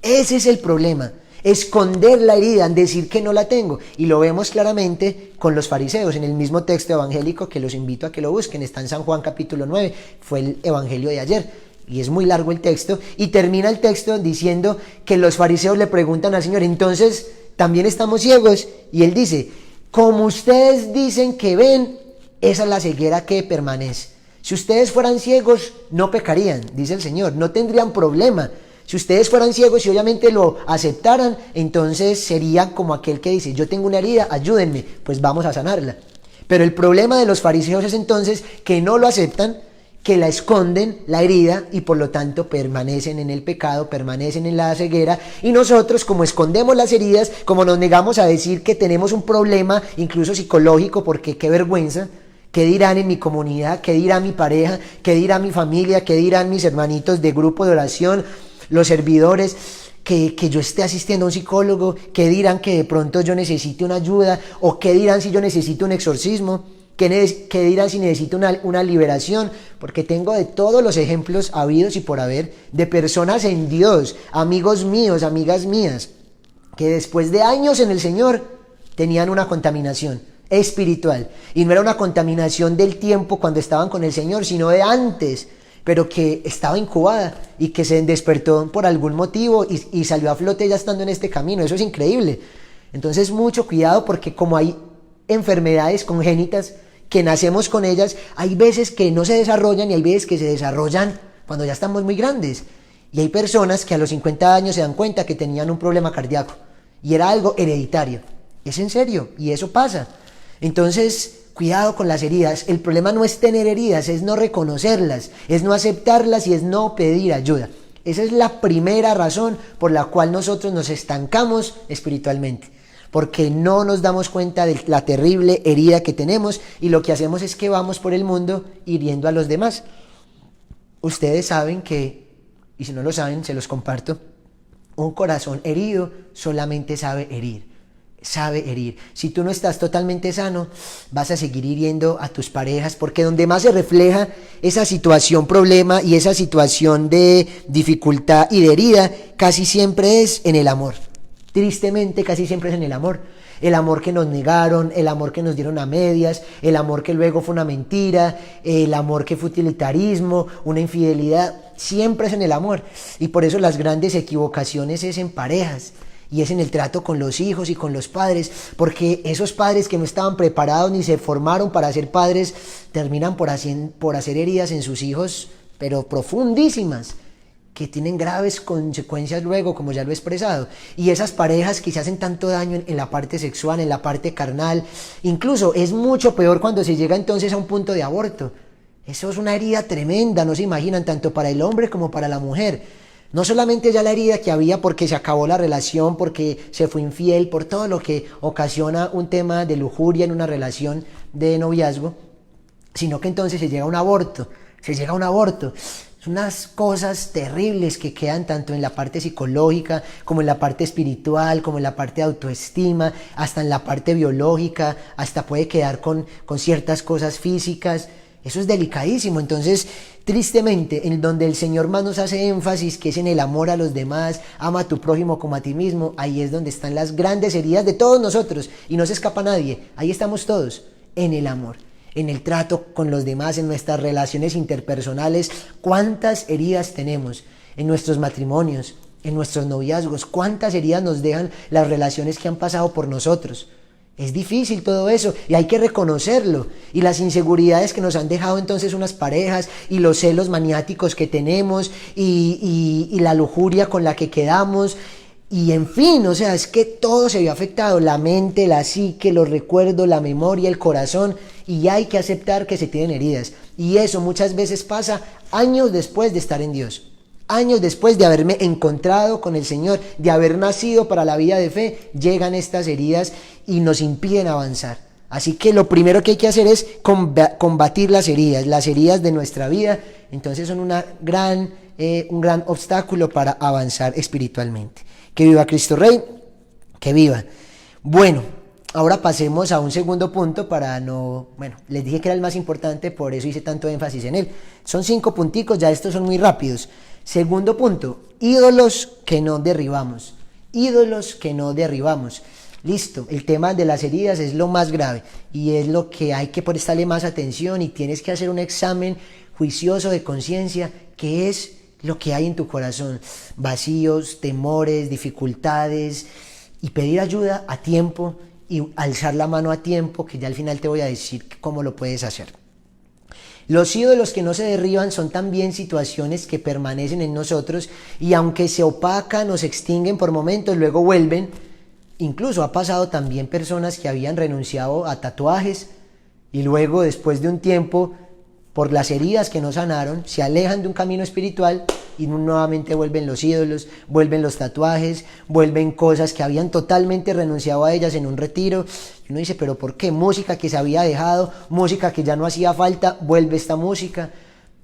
Ese es el problema. Esconder la herida, decir que no la tengo. Y lo vemos claramente con los fariseos en el mismo texto evangélico que los invito a que lo busquen. Está en San Juan capítulo 9, fue el evangelio de ayer. Y es muy largo el texto. Y termina el texto diciendo que los fariseos le preguntan al Señor, entonces, ¿también estamos ciegos? Y Él dice, como ustedes dicen que ven, esa es la ceguera que permanece. Si ustedes fueran ciegos, no pecarían, dice el Señor, no tendrían problema. Si ustedes fueran ciegos y obviamente lo aceptaran, entonces sería como aquel que dice, yo tengo una herida, ayúdenme, pues vamos a sanarla. Pero el problema de los fariseos es entonces que no lo aceptan, que la esconden, la herida, y por lo tanto permanecen en el pecado, permanecen en la ceguera. Y nosotros, como escondemos las heridas, como nos negamos a decir que tenemos un problema, incluso psicológico, porque qué vergüenza, ¿qué dirán en mi comunidad? ¿Qué dirá mi pareja? ¿Qué dirá mi familia? ¿Qué dirán mis hermanitos de grupo de oración? Los servidores, que yo esté asistiendo a un psicólogo, ¿qué dirán que de pronto yo necesite una ayuda? ¿O qué dirán si yo necesito un exorcismo? ¿Qué dirán si necesito una liberación? Porque tengo de todos los ejemplos habidos y por haber de personas en Dios, amigos míos, amigas mías, que después de años en el Señor tenían una contaminación espiritual. Y no era una contaminación del tiempo cuando estaban con el Señor, sino de antes, pero que estaba incubada y que se despertó por algún motivo y salió a flote ya estando en este camino. Eso es increíble. Entonces mucho cuidado, porque como hay enfermedades congénitas que nacemos con ellas, hay veces que no se desarrollan y hay veces que se desarrollan cuando ya estamos muy grandes. Y hay personas que a los 50 años se dan cuenta que tenían un problema cardíaco y era algo hereditario. Es en serio, y eso pasa. Entonces, cuidado con las heridas. El problema no es tener heridas, es no reconocerlas, es no aceptarlas y es no pedir ayuda. Esa es la primera razón por la cual nosotros nos estancamos espiritualmente, porque no nos damos cuenta de la terrible herida que tenemos y lo que hacemos es que vamos por el mundo hiriendo a los demás. Ustedes saben que, y si no lo saben, se los comparto, un corazón herido solamente sabe herir. Sabe herir. Si tú no estás totalmente sano, vas a seguir hiriendo a tus parejas, porque donde más se refleja esa situación problema y esa situación de dificultad y de herida, casi siempre es en el amor. Tristemente, casi siempre es en el amor. El amor que nos negaron, el amor que nos dieron a medias, el amor que luego fue una mentira, el amor que fue utilitarismo, una infidelidad, siempre es en el amor. Y por eso las grandes equivocaciones es en parejas. Y es en el trato con los hijos y con los padres, porque esos padres que no estaban preparados ni se formaron para ser padres, terminan por hacer heridas en sus hijos, pero profundísimas, que tienen graves consecuencias luego, como ya lo he expresado. Y esas parejas que se hacen tanto daño en la parte sexual, en la parte carnal, incluso es mucho peor cuando se llega entonces a un punto de aborto. Eso es una herida tremenda, no se imaginan, tanto para el hombre como para la mujer. No solamente ya la herida que había porque se acabó la relación, porque se fue infiel, por todo lo que ocasiona un tema de lujuria en una relación de noviazgo, sino que entonces se llega a un aborto, Son unas cosas terribles que quedan tanto en la parte psicológica, como en la parte espiritual, como en la parte de autoestima, hasta en la parte biológica, hasta puede quedar con ciertas cosas físicas. Eso es delicadísimo. Entonces, tristemente, en donde el Señor más nos hace énfasis, que es en el amor a los demás, ama a tu prójimo como a ti mismo, ahí es donde están las grandes heridas de todos nosotros, y no se escapa nadie. Ahí estamos todos, en el amor, en el trato con los demás, en nuestras relaciones interpersonales. ¿Cuántas heridas tenemos en nuestros matrimonios, en nuestros noviazgos? ¿Cuántas heridas nos dejan las relaciones que han pasado por nosotros? Es difícil todo eso y hay que reconocerlo. Y las inseguridades que nos han dejado entonces unas parejas, y los celos maniáticos que tenemos, y la lujuria con la que quedamos, y en fin, o sea, es que todo se vio afectado: la mente, la psique, los recuerdos, la memoria, el corazón, y hay que aceptar que se tienen heridas. Y eso muchas veces pasa años después de estar en Dios. Años después de haberme encontrado con el Señor, de haber nacido para la vida de fe, llegan estas heridas y nos impiden avanzar. Así que lo primero que hay que hacer es combatir las heridas de nuestra vida. Entonces son un gran obstáculo para avanzar espiritualmente. Que viva Cristo Rey, que viva. Bueno, ahora pasemos a un segundo punto les dije que era el más importante, por eso hice tanto énfasis en él. Son 5 punticos, ya estos son muy rápidos. Segundo punto, ídolos que no derribamos. Ídolos que no derribamos. Listo, el tema de las heridas es lo más grave y es lo que hay que prestarle más atención, y tienes que hacer un examen juicioso de conciencia. ¿Qué es lo que hay en tu corazón? Vacíos, temores, dificultades, y pedir ayuda a tiempo y alzar la mano a tiempo, que ya al final te voy a decir cómo lo puedes hacer. Los ídolos que no se derriban son también situaciones que permanecen en nosotros y aunque se opacan o se extinguen por momentos, luego vuelven. Incluso ha pasado también personas que habían renunciado a tatuajes y luego, después de un tiempo, por las heridas que no sanaron, se alejan de un camino espiritual y nuevamente vuelven los ídolos, vuelven los tatuajes, vuelven cosas que habían totalmente renunciado a ellas en un retiro. Y uno dice, ¿pero por qué? Música que se había dejado, música que ya no hacía falta, vuelve esta música.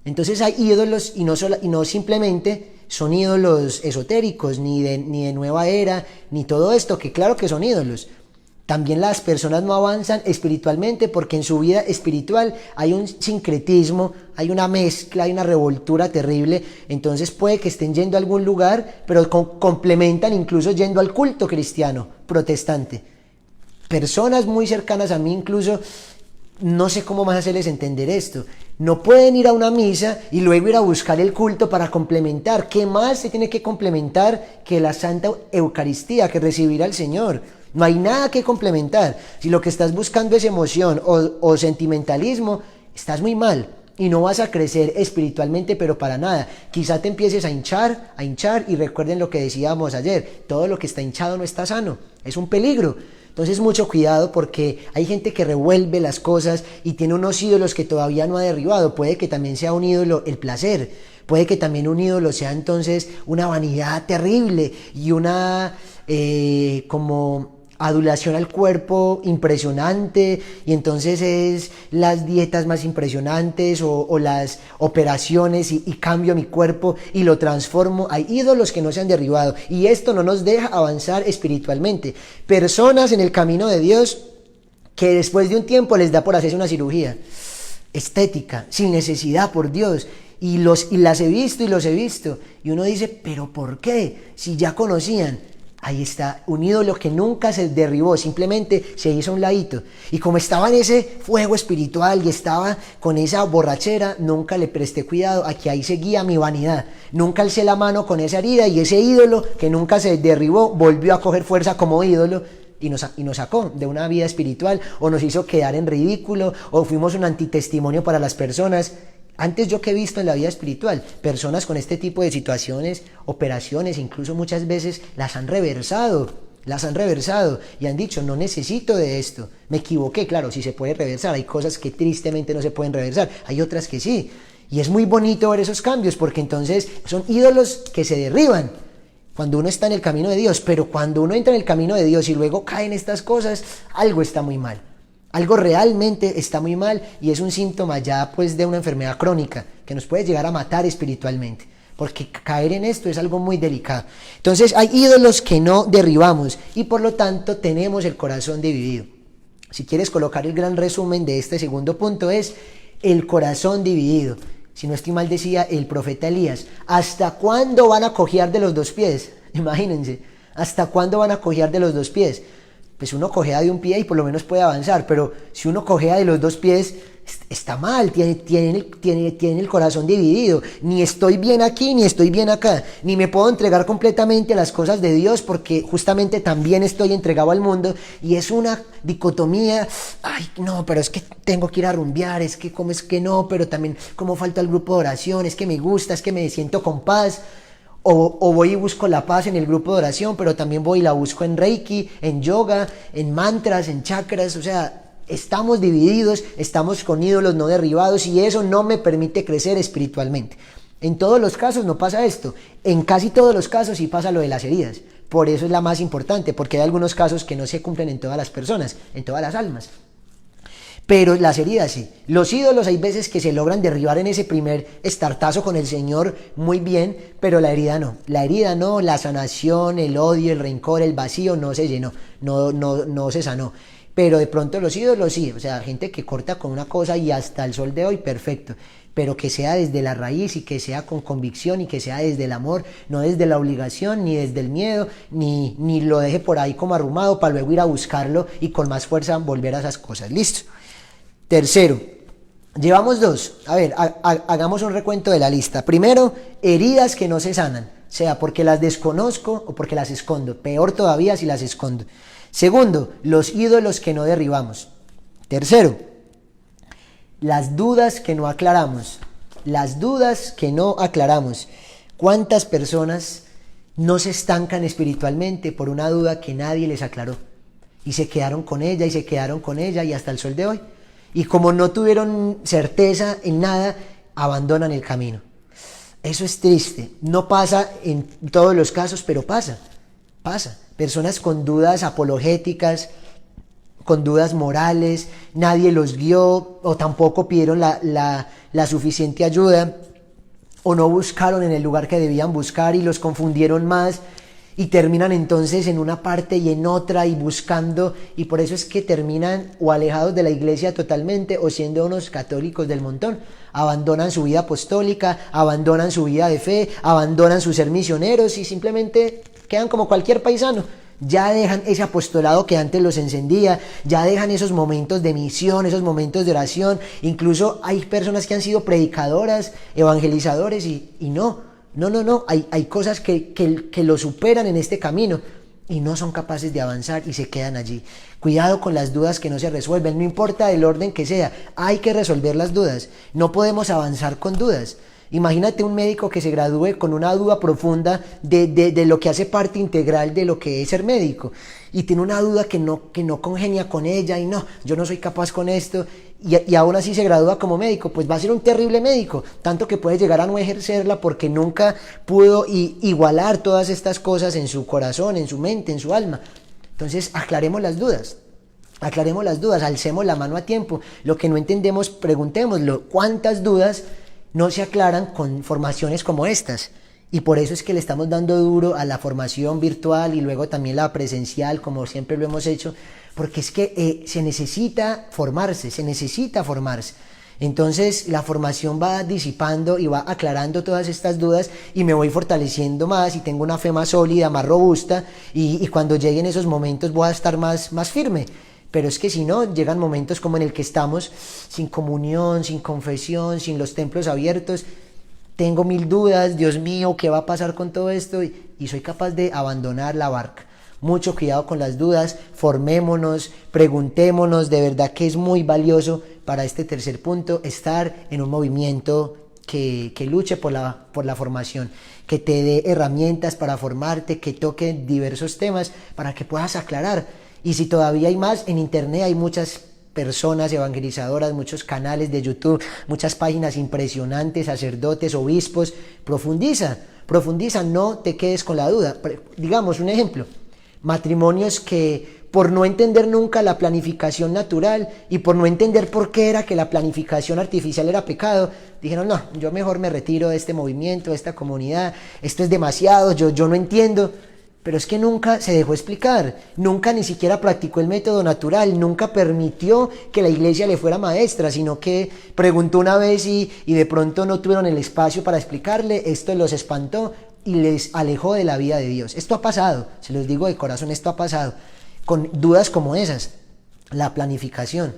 Entonces hay ídolos, y no simplemente son ídolos esotéricos, ni de nueva era, ni todo esto, que claro que son ídolos. También las personas no avanzan espiritualmente porque en su vida espiritual hay un sincretismo, hay una mezcla, hay una revoltura terrible. Entonces puede que estén yendo a algún lugar, pero complementan incluso yendo al culto cristiano, protestante. Personas muy cercanas a mí incluso, no sé cómo más hacerles entender esto. No pueden ir a una misa y luego ir a buscar el culto para complementar. ¿Qué más se tiene que complementar que la Santa Eucaristía, que recibir al Señor? No hay nada que complementar. Si lo que estás buscando es emoción o sentimentalismo, estás muy mal y no vas a crecer espiritualmente, pero para nada. Quizá te empieces a hinchar, y recuerden lo que decíamos ayer, todo lo que está hinchado no está sano, es un peligro. Entonces mucho cuidado, porque hay gente que revuelve las cosas y tiene unos ídolos que todavía no ha derribado. Puede que también sea un ídolo el placer, puede que también un ídolo sea entonces una vanidad terrible y una como adulación al cuerpo impresionante, y entonces es las dietas más impresionantes o las operaciones y cambio mi cuerpo y lo transformo. Hay ídolos que no se han derribado y esto no nos deja avanzar espiritualmente. Personas en el camino de Dios que después de un tiempo les da por hacerse una cirugía estética sin necesidad, por Dios, y las he visto y los he visto, y uno dice, ¿pero por qué? Si ya conocían. Ahí está, un ídolo que nunca se derribó, simplemente se hizo a un ladito. Y como estaba en ese fuego espiritual y estaba con esa borrachera, nunca le presté cuidado a que ahí seguía mi vanidad. Nunca alcé la mano con esa herida, y ese ídolo que nunca se derribó volvió a coger fuerza como ídolo y nos sacó de una vida espiritual, o nos hizo quedar en ridículo, o fuimos un antitestimonio para las personas. Antes, yo que he visto en la vida espiritual, personas con este tipo de situaciones, operaciones, incluso muchas veces las han reversado y han dicho, no necesito de esto, me equivoqué. Claro, sí se puede reversar, hay cosas que tristemente no se pueden reversar, hay otras que sí, y es muy bonito ver esos cambios, porque entonces son ídolos que se derriban cuando uno está en el camino de Dios. Pero cuando uno entra en el camino de Dios y luego caen estas cosas, algo está muy mal. Algo realmente está muy mal, y es un síntoma ya pues de una enfermedad crónica que nos puede llegar a matar espiritualmente, porque caer en esto es algo muy delicado. Entonces hay ídolos que no derribamos y por lo tanto tenemos el corazón dividido. Si quieres colocar el gran resumen de este segundo punto, es el corazón dividido. Si no estoy mal, decía el profeta Elías, ¿hasta cuándo van a cojear de los dos pies? Imagínense, ¿hasta cuándo van a cojear de los dos pies? Pues uno cojea de un pie y por lo menos puede avanzar, pero si uno cojea de los dos pies, está mal, tiene el corazón dividido. Ni estoy bien aquí, ni estoy bien acá, ni me puedo entregar completamente a las cosas de Dios, porque justamente también estoy entregado al mundo, y es una dicotomía. Ay, no, pero es que tengo que ir a rumbear, es que como es que no, pero también como falta el grupo de oración, es que me gusta, es que me siento con paz. O voy y busco la paz en el grupo de oración, pero también voy y la busco en Reiki, en yoga, en mantras, en chakras. O sea, estamos divididos, estamos con ídolos no derribados, y eso no me permite crecer espiritualmente. En todos los casos no pasa esto, en casi todos los casos sí pasa lo de las heridas. Por eso es la más importante, porque hay algunos casos que no se cumplen en todas las personas, en todas las almas. Pero las heridas sí. Los ídolos hay veces que se logran derribar en ese primer estartazo con el Señor muy bien, pero la herida no. La herida no, la sanación, el odio, el rencor, el vacío no se llenó, no se sanó. Pero de pronto los ídolos sí, o sea, gente que corta con una cosa y hasta el sol de hoy, perfecto. pero que sea desde la raíz y que sea con convicción y que sea desde el amor, no desde la obligación, ni desde el miedo, ni lo deje por ahí como arrumado para luego ir a buscarlo y con más fuerza volver a esas cosas. Listo. Tercero, llevamos dos. A ver, hagamos un recuento de la lista. Primero, heridas que no se sanan, sea porque las desconozco o porque las escondo. Peor todavía si las escondo. Segundo, los ídolos que no derribamos. Tercero, las dudas que no aclaramos. Las dudas que no aclaramos. ¿Cuántas personas no se estancan espiritualmente por una duda que nadie les aclaró? Y se quedaron con ella y se quedaron con ella y hasta el sol de hoy. Y como no tuvieron certeza en nada, abandonan el camino. Eso es triste. No pasa en todos los casos, pero pasa. Pasa. Personas con dudas apologéticas, con dudas morales, nadie los guió o tampoco pidieron la suficiente ayuda o no buscaron en el lugar que debían buscar y los confundieron más y terminan entonces en una parte y en otra y buscando, y por eso es que terminan o alejados de la iglesia totalmente o siendo unos católicos del montón. Abandonan su vida apostólica, abandonan su vida de fe, abandonan su ser misioneros y simplemente quedan como cualquier paisano. Ya dejan ese apostolado que antes los encendía, ya dejan esos momentos de misión, esos momentos de oración. Incluso hay personas que han sido predicadoras, evangelizadores y no, hay cosas que lo superan en este camino y no son capaces de avanzar y se quedan allí. Cuidado con las dudas que no se resuelven, no importa el orden que sea, hay que resolver las dudas, no podemos avanzar con dudas. Imagínate un médico que se gradúe con una duda profunda de lo que hace parte integral de lo que es ser médico y tiene una duda que no congenia con ella y no, yo no soy capaz con esto y aún así se gradúa como médico, pues va a ser un terrible médico, tanto que puede llegar a no ejercerla porque nunca pudo igualar todas estas cosas en su corazón, en su mente, en su alma. Entonces aclaremos las dudas. Alcemos la mano a tiempo. Lo que no entendemos, preguntémoslo. ¿Cuántas dudas no se aclaran con formaciones como estas? Y por eso es que le estamos dando duro a la formación virtual y luego también la presencial, como siempre lo hemos hecho, porque es que se necesita formarse. Entonces la formación va disipando y va aclarando todas estas dudas y me voy fortaleciendo más y tengo una fe más sólida, más robusta y cuando lleguen esos momentos voy a estar más firme. Pero es que si no, llegan momentos como en el que estamos sin comunión, sin confesión, sin los templos abiertos. Tengo mil dudas, Dios mío, ¿qué va a pasar con todo esto? Y soy capaz de abandonar la barca. Mucho cuidado con las dudas, formémonos, preguntémonos, de verdad que es muy valioso para este tercer punto estar en un movimiento que luche por la formación, que te dé herramientas para formarte, que toque diversos temas para que puedas aclarar. Y si todavía hay más, en internet hay muchas personas evangelizadoras, muchos canales de YouTube, muchas páginas impresionantes, sacerdotes, obispos. Profundiza, no te quedes con la duda. Digamos un ejemplo, matrimonios que por no entender nunca la planificación natural y por no entender por qué era que la planificación artificial era pecado, dijeron, no, yo mejor me retiro de este movimiento, de esta comunidad, esto es demasiado, yo no entiendo. Pero es que nunca se dejó explicar, nunca ni siquiera practicó el método natural, nunca permitió que la iglesia le fuera maestra, sino que preguntó una vez y de pronto no tuvieron el espacio para explicarle, esto los espantó y les alejó de la vida de Dios. Esto ha pasado, se los digo de corazón, esto ha pasado, con dudas como esas. La planificación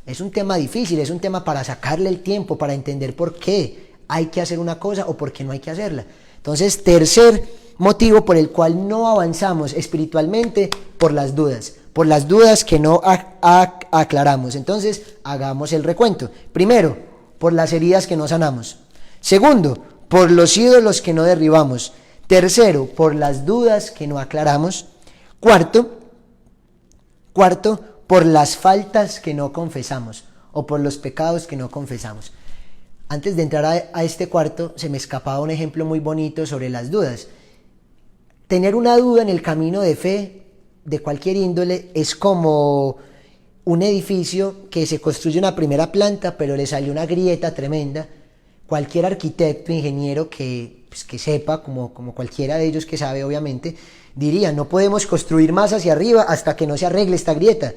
es un tema difícil, es un tema para sacarle el tiempo, para entender por qué hay que hacer una cosa o por qué no hay que hacerla. Entonces, tercer motivo por el cual no avanzamos espiritualmente, por las dudas que no aclaramos. Entonces, hagamos el recuento. Primero, por las heridas que no sanamos. Segundo, por los ídolos que no derribamos. Tercero, por las dudas que no aclaramos. Cuarto, por las faltas que no confesamos o por los pecados que no confesamos. Antes de entrar a este cuarto, se me escapaba un ejemplo muy bonito sobre las dudas. Tener una duda en el camino de fe, de cualquier índole, es como un edificio que se construye una primera planta, pero le salió una grieta tremenda. Cualquier arquitecto, ingeniero que sepa, como cualquiera de ellos que sabe, obviamente, diría, no podemos construir más hacia arriba hasta que no se arregle esta grieta,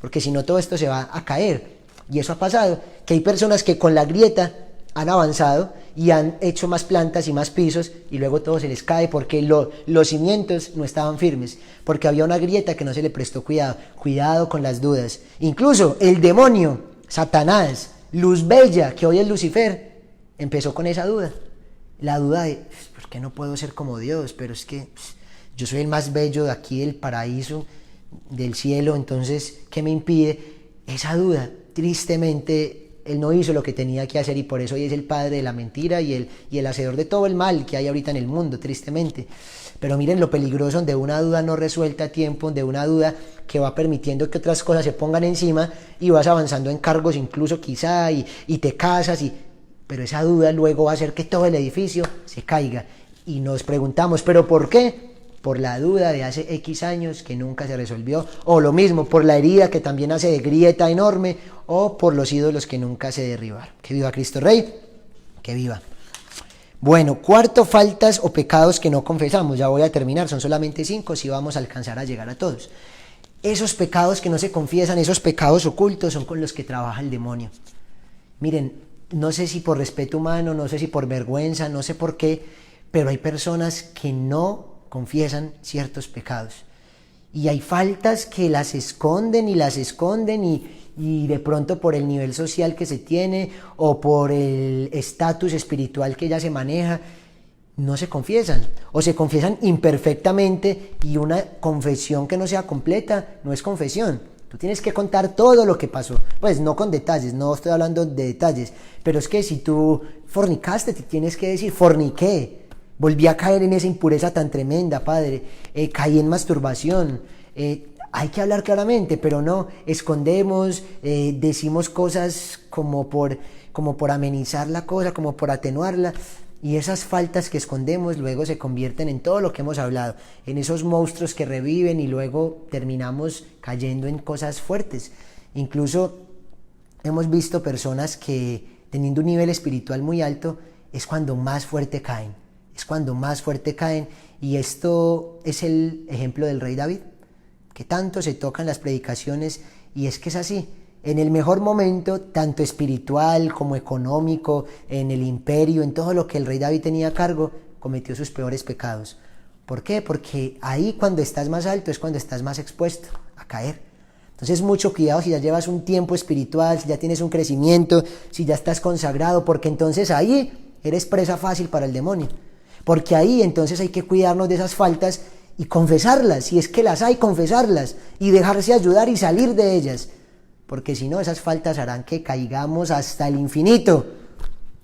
porque si no todo esto se va a caer. Y eso ha pasado, que hay personas que con la grieta han avanzado y han hecho más plantas y más pisos y luego todo se les cae porque los cimientos no estaban firmes, porque había una grieta que no se le prestó cuidado. Cuidado con las dudas. Incluso el demonio, Satanás, luz bella, que hoy es Lucifer, empezó con esa duda. La duda de, ¿por qué no puedo ser como Dios? Pero es que yo soy el más bello de aquí del paraíso, del cielo, entonces, ¿qué me impide? Esa duda, tristemente, él no hizo lo que tenía que hacer y por eso hoy es el padre de la mentira y el hacedor de todo el mal que hay ahorita en el mundo, tristemente. Pero miren lo peligroso de una duda no resuelta a tiempo, de una duda que va permitiendo que otras cosas se pongan encima y vas avanzando en cargos incluso quizá y te casas, pero esa duda luego va a hacer que todo el edificio se caiga. Y nos preguntamos, ¿pero por qué? Por la duda de hace X años que nunca se resolvió, o lo mismo, por la herida que también hace de grieta enorme, o por los ídolos que nunca se derribaron. Que viva Cristo Rey, que viva. Bueno, cuarto, faltas o pecados que no confesamos. Ya voy a terminar, son solamente 5, si vamos a alcanzar a llegar a todos. Esos pecados que no se confiesan, esos pecados ocultos, son con los que trabaja el demonio. Miren, no sé si por respeto humano, no sé si por vergüenza, no sé por qué, pero hay personas que no confiesan ciertos pecados y hay faltas que las esconden y de pronto por el nivel social que se tiene o por el estatus espiritual que ya se maneja, no se confiesan o se confiesan imperfectamente, y una confesión que no sea completa no es confesión. Tú tienes que contar todo lo que pasó, pues no con detalles, no estoy hablando de detalles, pero es que si tú fornicaste, te tienes que decir, forniqué, volví a caer en esa impureza tan tremenda, Padre, caí en masturbación. Hay que hablar claramente, pero no escondemos, decimos cosas como por amenizar la cosa, como por atenuarla, y esas faltas que escondemos luego se convierten en todo lo que hemos hablado, en esos monstruos que reviven y luego terminamos cayendo en cosas fuertes. Incluso hemos visto personas que teniendo un nivel espiritual muy alto es cuando más fuerte caen. Y esto es el ejemplo del rey David, que tanto se toca en las predicaciones, y es que es así. En el mejor momento, tanto espiritual como económico, en el imperio, en todo lo que el rey David tenía a cargo, cometió sus peores pecados. ¿Por qué? Porque ahí cuando estás más alto es cuando estás más expuesto a caer. Entonces mucho cuidado si ya llevas un tiempo espiritual, si ya tienes un crecimiento, si ya estás consagrado, porque entonces ahí eres presa fácil para el demonio. Porque ahí entonces hay que cuidarnos de esas faltas y confesarlas, si es que las hay, confesarlas y dejarse ayudar y salir de ellas, porque si no, esas faltas harán que caigamos hasta el infinito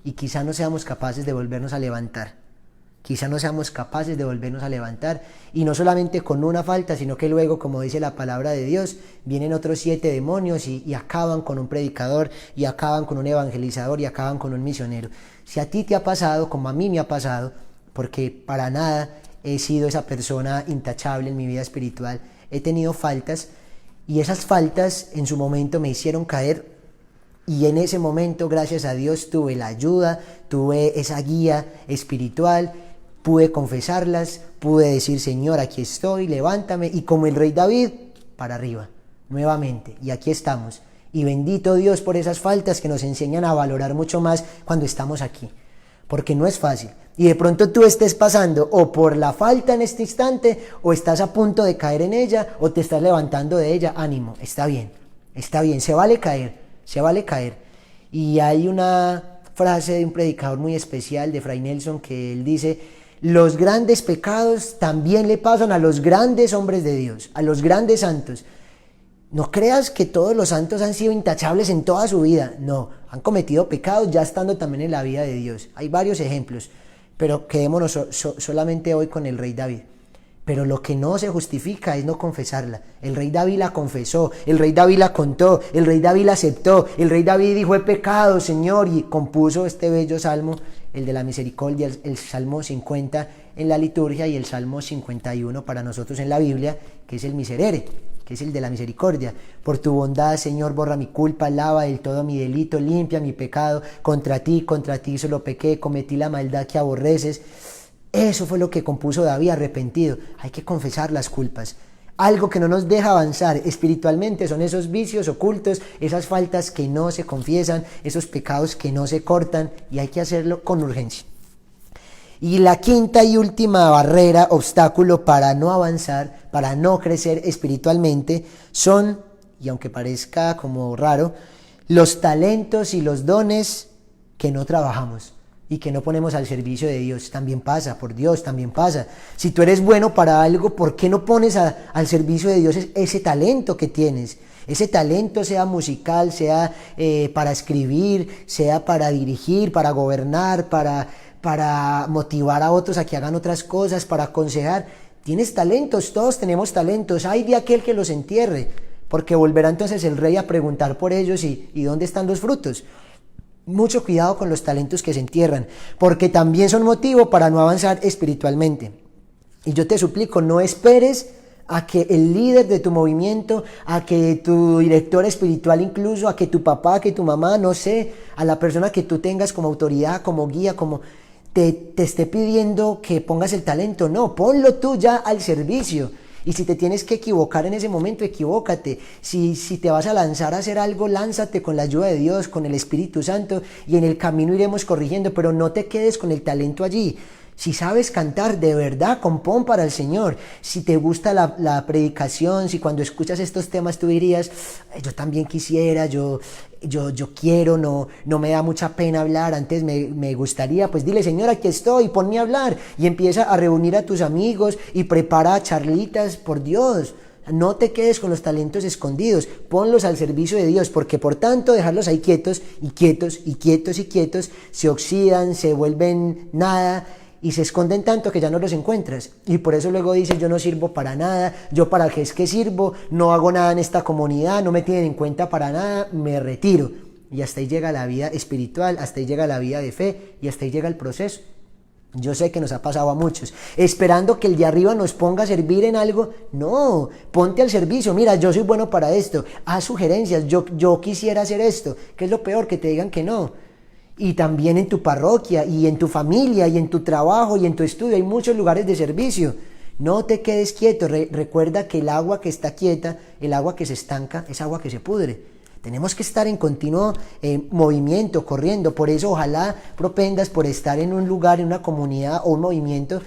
y quizá no seamos capaces de volvernos a levantar. Y no solamente con una falta, sino que luego, como dice la palabra de Dios, vienen otros 7 demonios y acaban con un predicador, y acaban con un evangelizador, y acaban con un misionero. Si a ti te ha pasado, como a mí me ha pasado, porque para nada he sido esa persona intachable en mi vida espiritual, he tenido faltas, y esas faltas en su momento me hicieron caer, y en ese momento, gracias a Dios, tuve la ayuda, tuve esa guía espiritual, pude confesarlas, pude decir, Señor, aquí estoy, levántame, y como el rey David, para arriba, nuevamente, y aquí estamos. Y bendito Dios por esas faltas que nos enseñan a valorar mucho más cuando estamos aquí, porque no es fácil. Y de pronto tú estés pasando o por la falta en este instante, o estás a punto de caer en ella, o te estás levantando de ella. Ánimo, está bien, se vale caer. Y hay una frase de un predicador muy especial, de Fray Nelson, que él dice: los grandes pecados también le pasan a los grandes hombres de Dios, a los grandes santos. No creas que todos los santos han sido intachables en toda su vida, no, han cometido pecados ya estando también en la vida de Dios. Hay varios ejemplos, pero quedémonos solamente hoy con el rey David. Pero lo que no se justifica es no confesarla. El rey David la confesó, el rey David la contó, el rey David la aceptó, el rey David dijo: he pecado, Señor, y compuso este bello salmo, el de la misericordia, el Salmo 50 en la liturgia y el Salmo 51 para nosotros en la Biblia, que es el miserere, que es el de la misericordia. Por tu bondad, Señor, borra mi culpa, lava del todo mi delito, limpia mi pecado. Contra ti solo pequé, cometí la maldad que aborreces. Eso fue lo que compuso David arrepentido. Hay que confesar las culpas. Algo que no nos deja avanzar espiritualmente son esos vicios ocultos, esas faltas que no se confiesan, esos pecados que no se cortan, y hay que hacerlo con urgencia. Y la quinta y última barrera, obstáculo para no avanzar, para no crecer espiritualmente, son, y aunque parezca como raro, los talentos y los dones que no trabajamos y que no ponemos al servicio de Dios. También pasa, por Dios, también pasa. Si tú eres bueno para algo, ¿por qué no pones al servicio de Dios ese talento que tienes? Ese talento, sea musical, sea para escribir, sea para dirigir, para gobernar, para motivar a otros a que hagan otras cosas, para aconsejar. Tienes talentos, todos tenemos talentos. Hay de aquel que los entierre, porque volverá entonces el rey a preguntar por ellos y ¿dónde están los frutos? Mucho cuidado con los talentos que se entierran, porque también son motivo para no avanzar espiritualmente. Y yo te suplico, no esperes a que el líder de tu movimiento, a que tu director espiritual incluso, a que tu papá, a que tu mamá, no sé, a la persona que tú tengas como autoridad, como guía, como te esté pidiendo que pongas el talento. No, ponlo tú ya al servicio. Y si te tienes que equivocar en ese momento, equivócate. Si te vas a lanzar a hacer algo, lánzate con la ayuda de Dios, con el Espíritu Santo, y en el camino iremos corrigiendo, pero no te quedes con el talento allí. Si sabes cantar, de verdad, compón para el Señor. Si te gusta la predicación, si cuando escuchas estos temas tú dirías, yo también quisiera, yo quiero, no me da mucha pena hablar, antes me gustaría, pues dile, Señor, aquí estoy, ponme a hablar. Y empieza a reunir a tus amigos y prepara charlitas, por Dios. No te quedes con los talentos escondidos, ponlos al servicio de Dios, porque por tanto dejarlos ahí quietos y quietos y quietos y quietos, se oxidan, se vuelven nada, y se esconden tanto que ya no los encuentras. Y por eso luego dices, yo no sirvo para nada, yo para qué es que sirvo, no hago nada en esta comunidad, no me tienen en cuenta para nada, me retiro. Y hasta ahí llega la vida espiritual, hasta ahí llega la vida de fe, y hasta ahí llega el proceso. Yo sé que nos ha pasado a muchos, esperando que el de arriba nos ponga a servir en algo. No, ponte al servicio. Mira, yo soy bueno para esto, haz sugerencias, yo quisiera hacer esto. ¿Qué es lo peor? Que te digan que no. Y también en tu parroquia, y en tu familia, y en tu trabajo, y en tu estudio, hay muchos lugares de servicio. No te quedes quieto, recuerda que el agua que está quieta, el agua que se estanca, es agua que se pudre. Tenemos que estar en continuo movimiento, corriendo. Por eso ojalá propendas por estar en un lugar, en una comunidad o un movimiento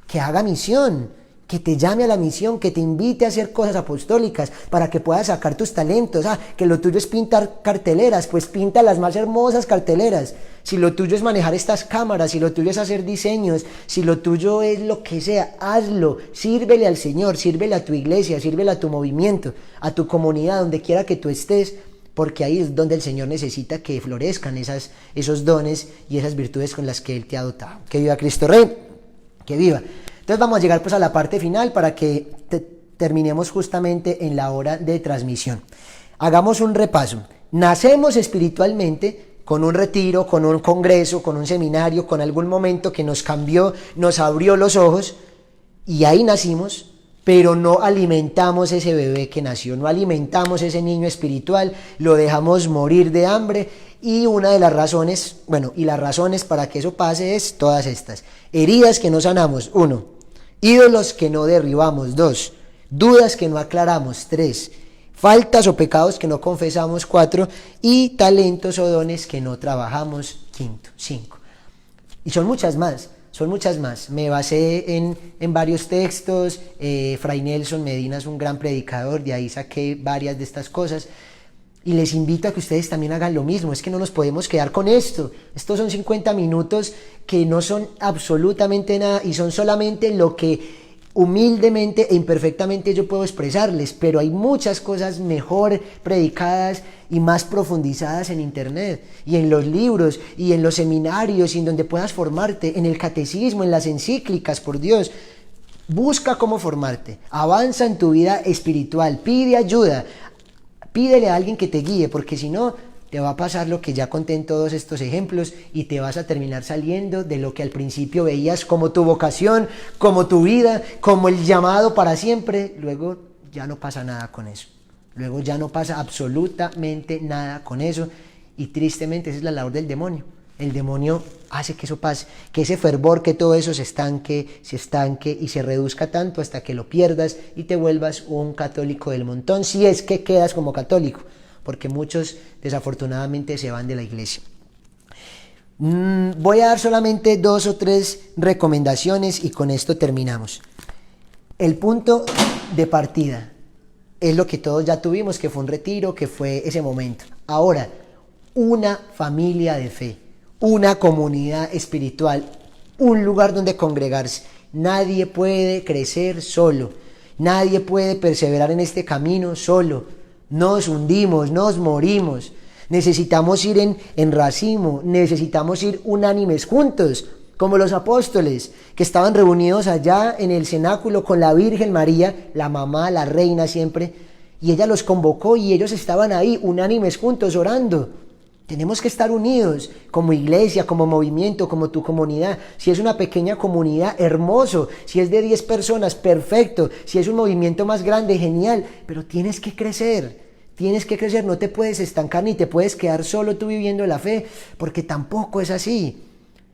que haga misión, que te llame a la misión, que te invite a hacer cosas apostólicas para que puedas sacar tus talentos. Que lo tuyo es pintar carteleras, pues pinta las más hermosas carteleras. Si lo tuyo es manejar estas cámaras, si lo tuyo es hacer diseños, si lo tuyo es lo que sea, hazlo, sírvele al Señor, sírvele a tu iglesia, sírvele a tu movimiento, a tu comunidad, donde quiera que tú estés, porque ahí es donde el Señor necesita que florezcan esos dones y esas virtudes con las que Él te ha dotado. Que viva Cristo Rey, que viva. Entonces vamos a llegar pues a la parte final para que terminemos justamente en la hora de transmisión. Hagamos un repaso. Nacemos espiritualmente con un retiro, con un congreso, con un seminario, con algún momento que nos cambió, nos abrió los ojos, y ahí nacimos, pero no alimentamos ese bebé que nació, no alimentamos ese niño espiritual, lo dejamos morir de hambre. Y una de las razones, y las razones para que eso pase es todas estas: heridas que no sanamos, 1, ídolos que no derribamos, 2, dudas que no aclaramos, 3, faltas o pecados que no confesamos, 4, y talentos o dones que no trabajamos, 5. Y son muchas más. Me basé en varios textos. Fray Nelson Medina es un gran predicador, de ahí saqué varias de estas cosas. Y les invito a que ustedes también hagan lo mismo. Es que no nos podemos quedar con esto. Estos son 50 minutos que no son absolutamente nada y son solamente lo que humildemente e imperfectamente yo puedo expresarles, pero hay muchas cosas mejor predicadas y más profundizadas en internet y en los libros y en los seminarios y en donde puedas formarte, en el catecismo, en las encíclicas, por Dios. Busca cómo formarte, avanza en tu vida espiritual, pide ayuda, pídele a alguien que te guíe, porque si no, te va a pasar lo que ya conté en todos estos ejemplos y te vas a terminar saliendo de lo que al principio veías como tu vocación, como tu vida, como el llamado para siempre. Luego ya no pasa nada con eso. Luego ya no pasa absolutamente nada con eso. Y tristemente esa es la labor del demonio. El demonio hace que eso pase, que ese fervor, que todo eso se estanque y se reduzca tanto hasta que lo pierdas y te vuelvas un católico del montón, si es que quedas como católico, porque muchos desafortunadamente se van de la iglesia. Voy a dar solamente 2 o 3 recomendaciones y con esto terminamos. El punto de partida es lo que todos ya tuvimos, que fue un retiro, que fue ese momento. Ahora, una familia de fe, una comunidad espiritual, un lugar donde congregarse. Nadie puede crecer solo, nadie puede perseverar en este camino solo. Nos hundimos, nos morimos. Necesitamos ir en racimo, necesitamos ir unánimes juntos, como los apóstoles que estaban reunidos allá en el cenáculo con la Virgen María, la mamá, la reina siempre, y ella los convocó y ellos estaban ahí unánimes juntos orando. Tenemos que estar unidos como iglesia, como movimiento, como tu comunidad. Si es una pequeña comunidad, hermoso. Si es de 10 personas, perfecto. Si es un movimiento más grande, genial. Pero tienes que crecer. Tienes que crecer, no te puedes estancar ni te puedes quedar solo tú viviendo la fe, porque tampoco es así.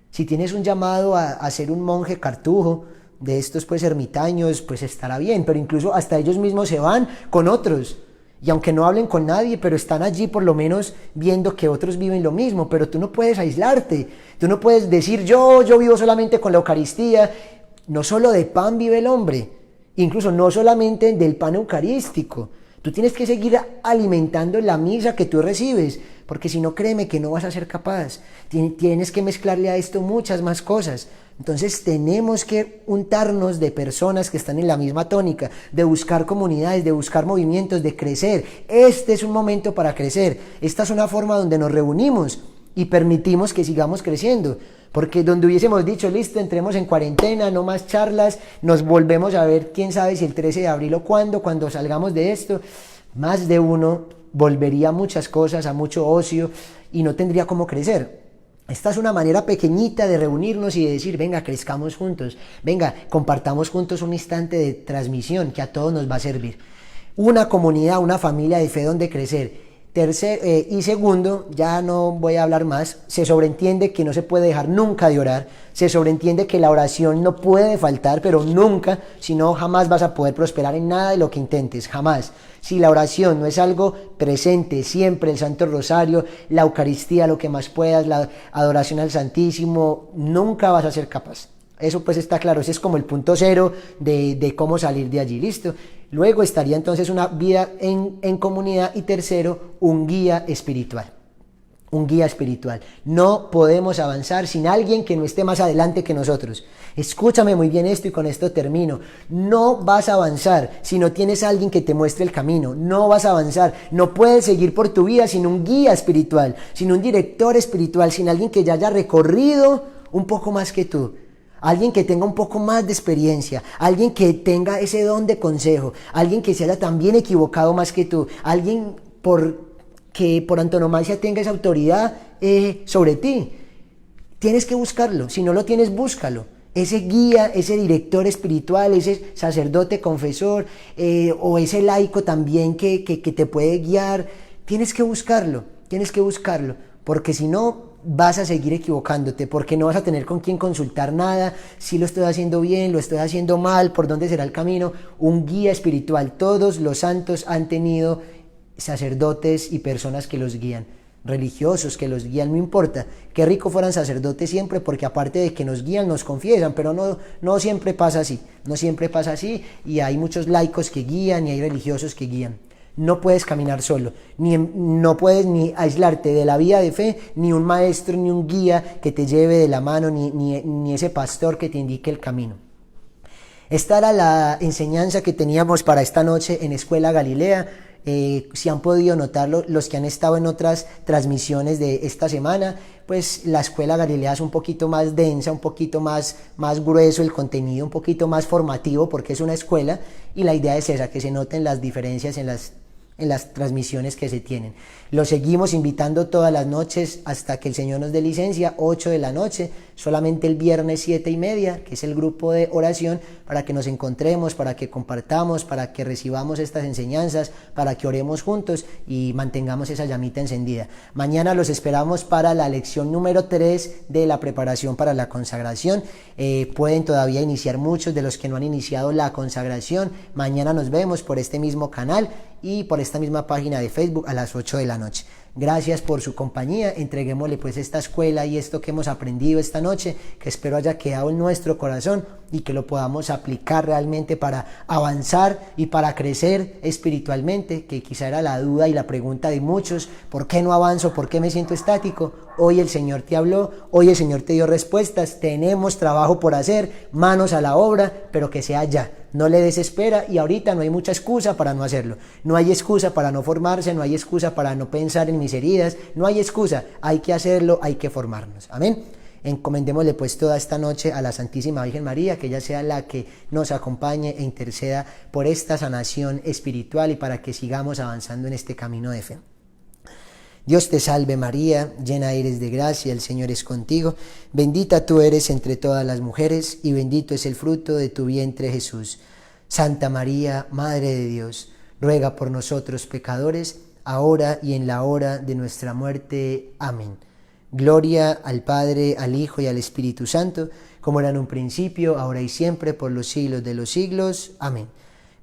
Si tienes un llamado a ser un monje cartujo, de estos pues ermitaños, pues estará bien, pero incluso hasta ellos mismos se van con otros. Y aunque no hablen con nadie, pero están allí por lo menos viendo que otros viven lo mismo, pero tú no puedes aislarte, tú no puedes decir yo vivo solamente con la Eucaristía. No solo de pan vive el hombre, incluso no solamente del pan eucarístico. Tú tienes que seguir alimentando la misa que tú recibes, porque si no, créeme que no vas a ser capaz. Tienes que mezclarle a esto muchas más cosas. Entonces tenemos que untarnos de personas que están en la misma tónica, de buscar comunidades, de buscar movimientos, de crecer. Este es un momento para crecer. Esta es una forma donde nos reunimos y permitimos que sigamos creciendo. Porque donde hubiésemos dicho, listo, entremos en cuarentena, no más charlas, nos volvemos a ver, quién sabe si el 13 de abril o cuando salgamos de esto, más de uno volvería a muchas cosas, a mucho ocio y no tendría cómo crecer. Esta es una manera pequeñita de reunirnos y de decir, venga, crezcamos juntos, venga, compartamos juntos un instante de transmisión que a todos nos va a servir. Una comunidad, una familia de fe donde crecer. Y segundo, ya no voy a hablar más, se sobreentiende que no se puede dejar nunca de orar, se sobreentiende que la oración no puede faltar, pero nunca, si no jamás vas a poder prosperar en nada de lo que intentes, jamás. Si la oración no es algo presente, siempre el Santo Rosario, la Eucaristía, lo que más puedas, la adoración al Santísimo, nunca vas a ser capaz. Eso pues está claro, ese es como el punto cero de cómo salir de allí, ¿listo? Luego estaría entonces una vida en comunidad y tercero, un guía espiritual. Un guía espiritual. No podemos avanzar sin alguien que no esté más adelante que nosotros. Escúchame muy bien esto y con esto termino. No vas a avanzar si no tienes a alguien que te muestre el camino. No vas a avanzar. No puedes seguir por tu vida sin un guía espiritual, sin un director espiritual, sin alguien que ya haya recorrido un poco más que tú. Alguien que tenga un poco más de experiencia, alguien que tenga ese don de consejo, alguien que se haya también equivocado más que tú, alguien que por antonomasia tenga esa autoridad sobre ti. Tienes que buscarlo, si no lo tienes, búscalo. Ese guía, ese director espiritual, ese sacerdote, confesor o ese laico también que te puede guiar, tienes que buscarlo, porque si no vas a seguir equivocándote, porque no vas a tener con quién consultar nada, si lo estoy haciendo bien, lo estoy haciendo mal, por dónde será el camino. Un guía espiritual, todos los santos han tenido sacerdotes y personas que los guían, religiosos que los guían, no importa, qué rico fueran sacerdotes siempre, porque aparte de que nos guían, nos confiesan, pero no siempre pasa así, y hay muchos laicos que guían y hay religiosos que guían. No puedes caminar solo, no puedes ni aislarte de la vida de fe, ni un maestro, ni un guía que te lleve de la mano, ni ese pastor que te indique el camino. Esta era la enseñanza que teníamos para esta noche en Escuela Galilea. Si han podido notarlo los que han estado en otras transmisiones de esta semana, pues la Escuela Galilea es un poquito más densa, un poquito más grueso el contenido, un poquito más formativo porque es una escuela y la idea es esa, que se noten las diferencias en en las transmisiones que se tienen. Lo seguimos invitando todas las noches hasta que el Señor nos dé licencia, 8 de la noche, solamente el viernes 7:30, que es el grupo de oración, para que nos encontremos, para que compartamos, para que recibamos estas enseñanzas, para que oremos juntos y mantengamos esa llamita encendida. Mañana los esperamos para la lección número 3 de la preparación para la consagración. Pueden todavía iniciar muchos de los que no han iniciado la consagración. Mañana nos vemos por este mismo canal y por esta misma página de Facebook a las 8 de la noche. Gracias por su compañía, entreguémosle pues esta escuela y esto que hemos aprendido esta noche, que espero haya quedado en nuestro corazón y que lo podamos aplicar realmente para avanzar y para crecer espiritualmente, que quizá era la duda y la pregunta de muchos: ¿por qué no avanzo? ¿Por qué me siento estático? Hoy el Señor te habló, hoy el Señor te dio respuestas, tenemos trabajo por hacer, manos a la obra, pero que sea ya. No le desespera y ahorita no hay mucha excusa para no hacerlo. No hay excusa para no formarse, no hay excusa para no pensar en mis heridas, no hay excusa, hay que hacerlo, hay que formarnos. Amén. Encomendémosle pues toda esta noche a la Santísima Virgen María, que ella sea la que nos acompañe e interceda por esta sanación espiritual y para que sigamos avanzando en este camino de fe. Dios te salve María, llena eres de gracia, el Señor es contigo, bendita tú eres entre todas las mujeres y bendito es el fruto de tu vientre Jesús. Santa María, Madre de Dios, ruega por nosotros pecadores, ahora y en la hora de nuestra muerte. Amén. Gloria al Padre, al Hijo y al Espíritu Santo, como era en un principio, ahora y siempre, por los siglos de los siglos. Amén.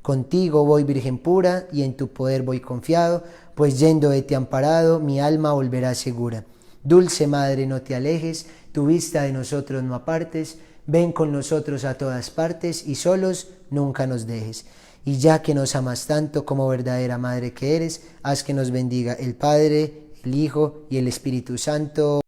Contigo voy, Virgen pura, y en tu poder voy confiado, pues yendo de ti amparado, mi alma volverá segura. Dulce Madre, no te alejes, tu vista de nosotros no apartes, ven con nosotros a todas partes, y solos nunca nos dejes. Y ya que nos amas tanto como verdadera Madre que eres, haz que nos bendiga el Padre, el Hijo y el Espíritu Santo.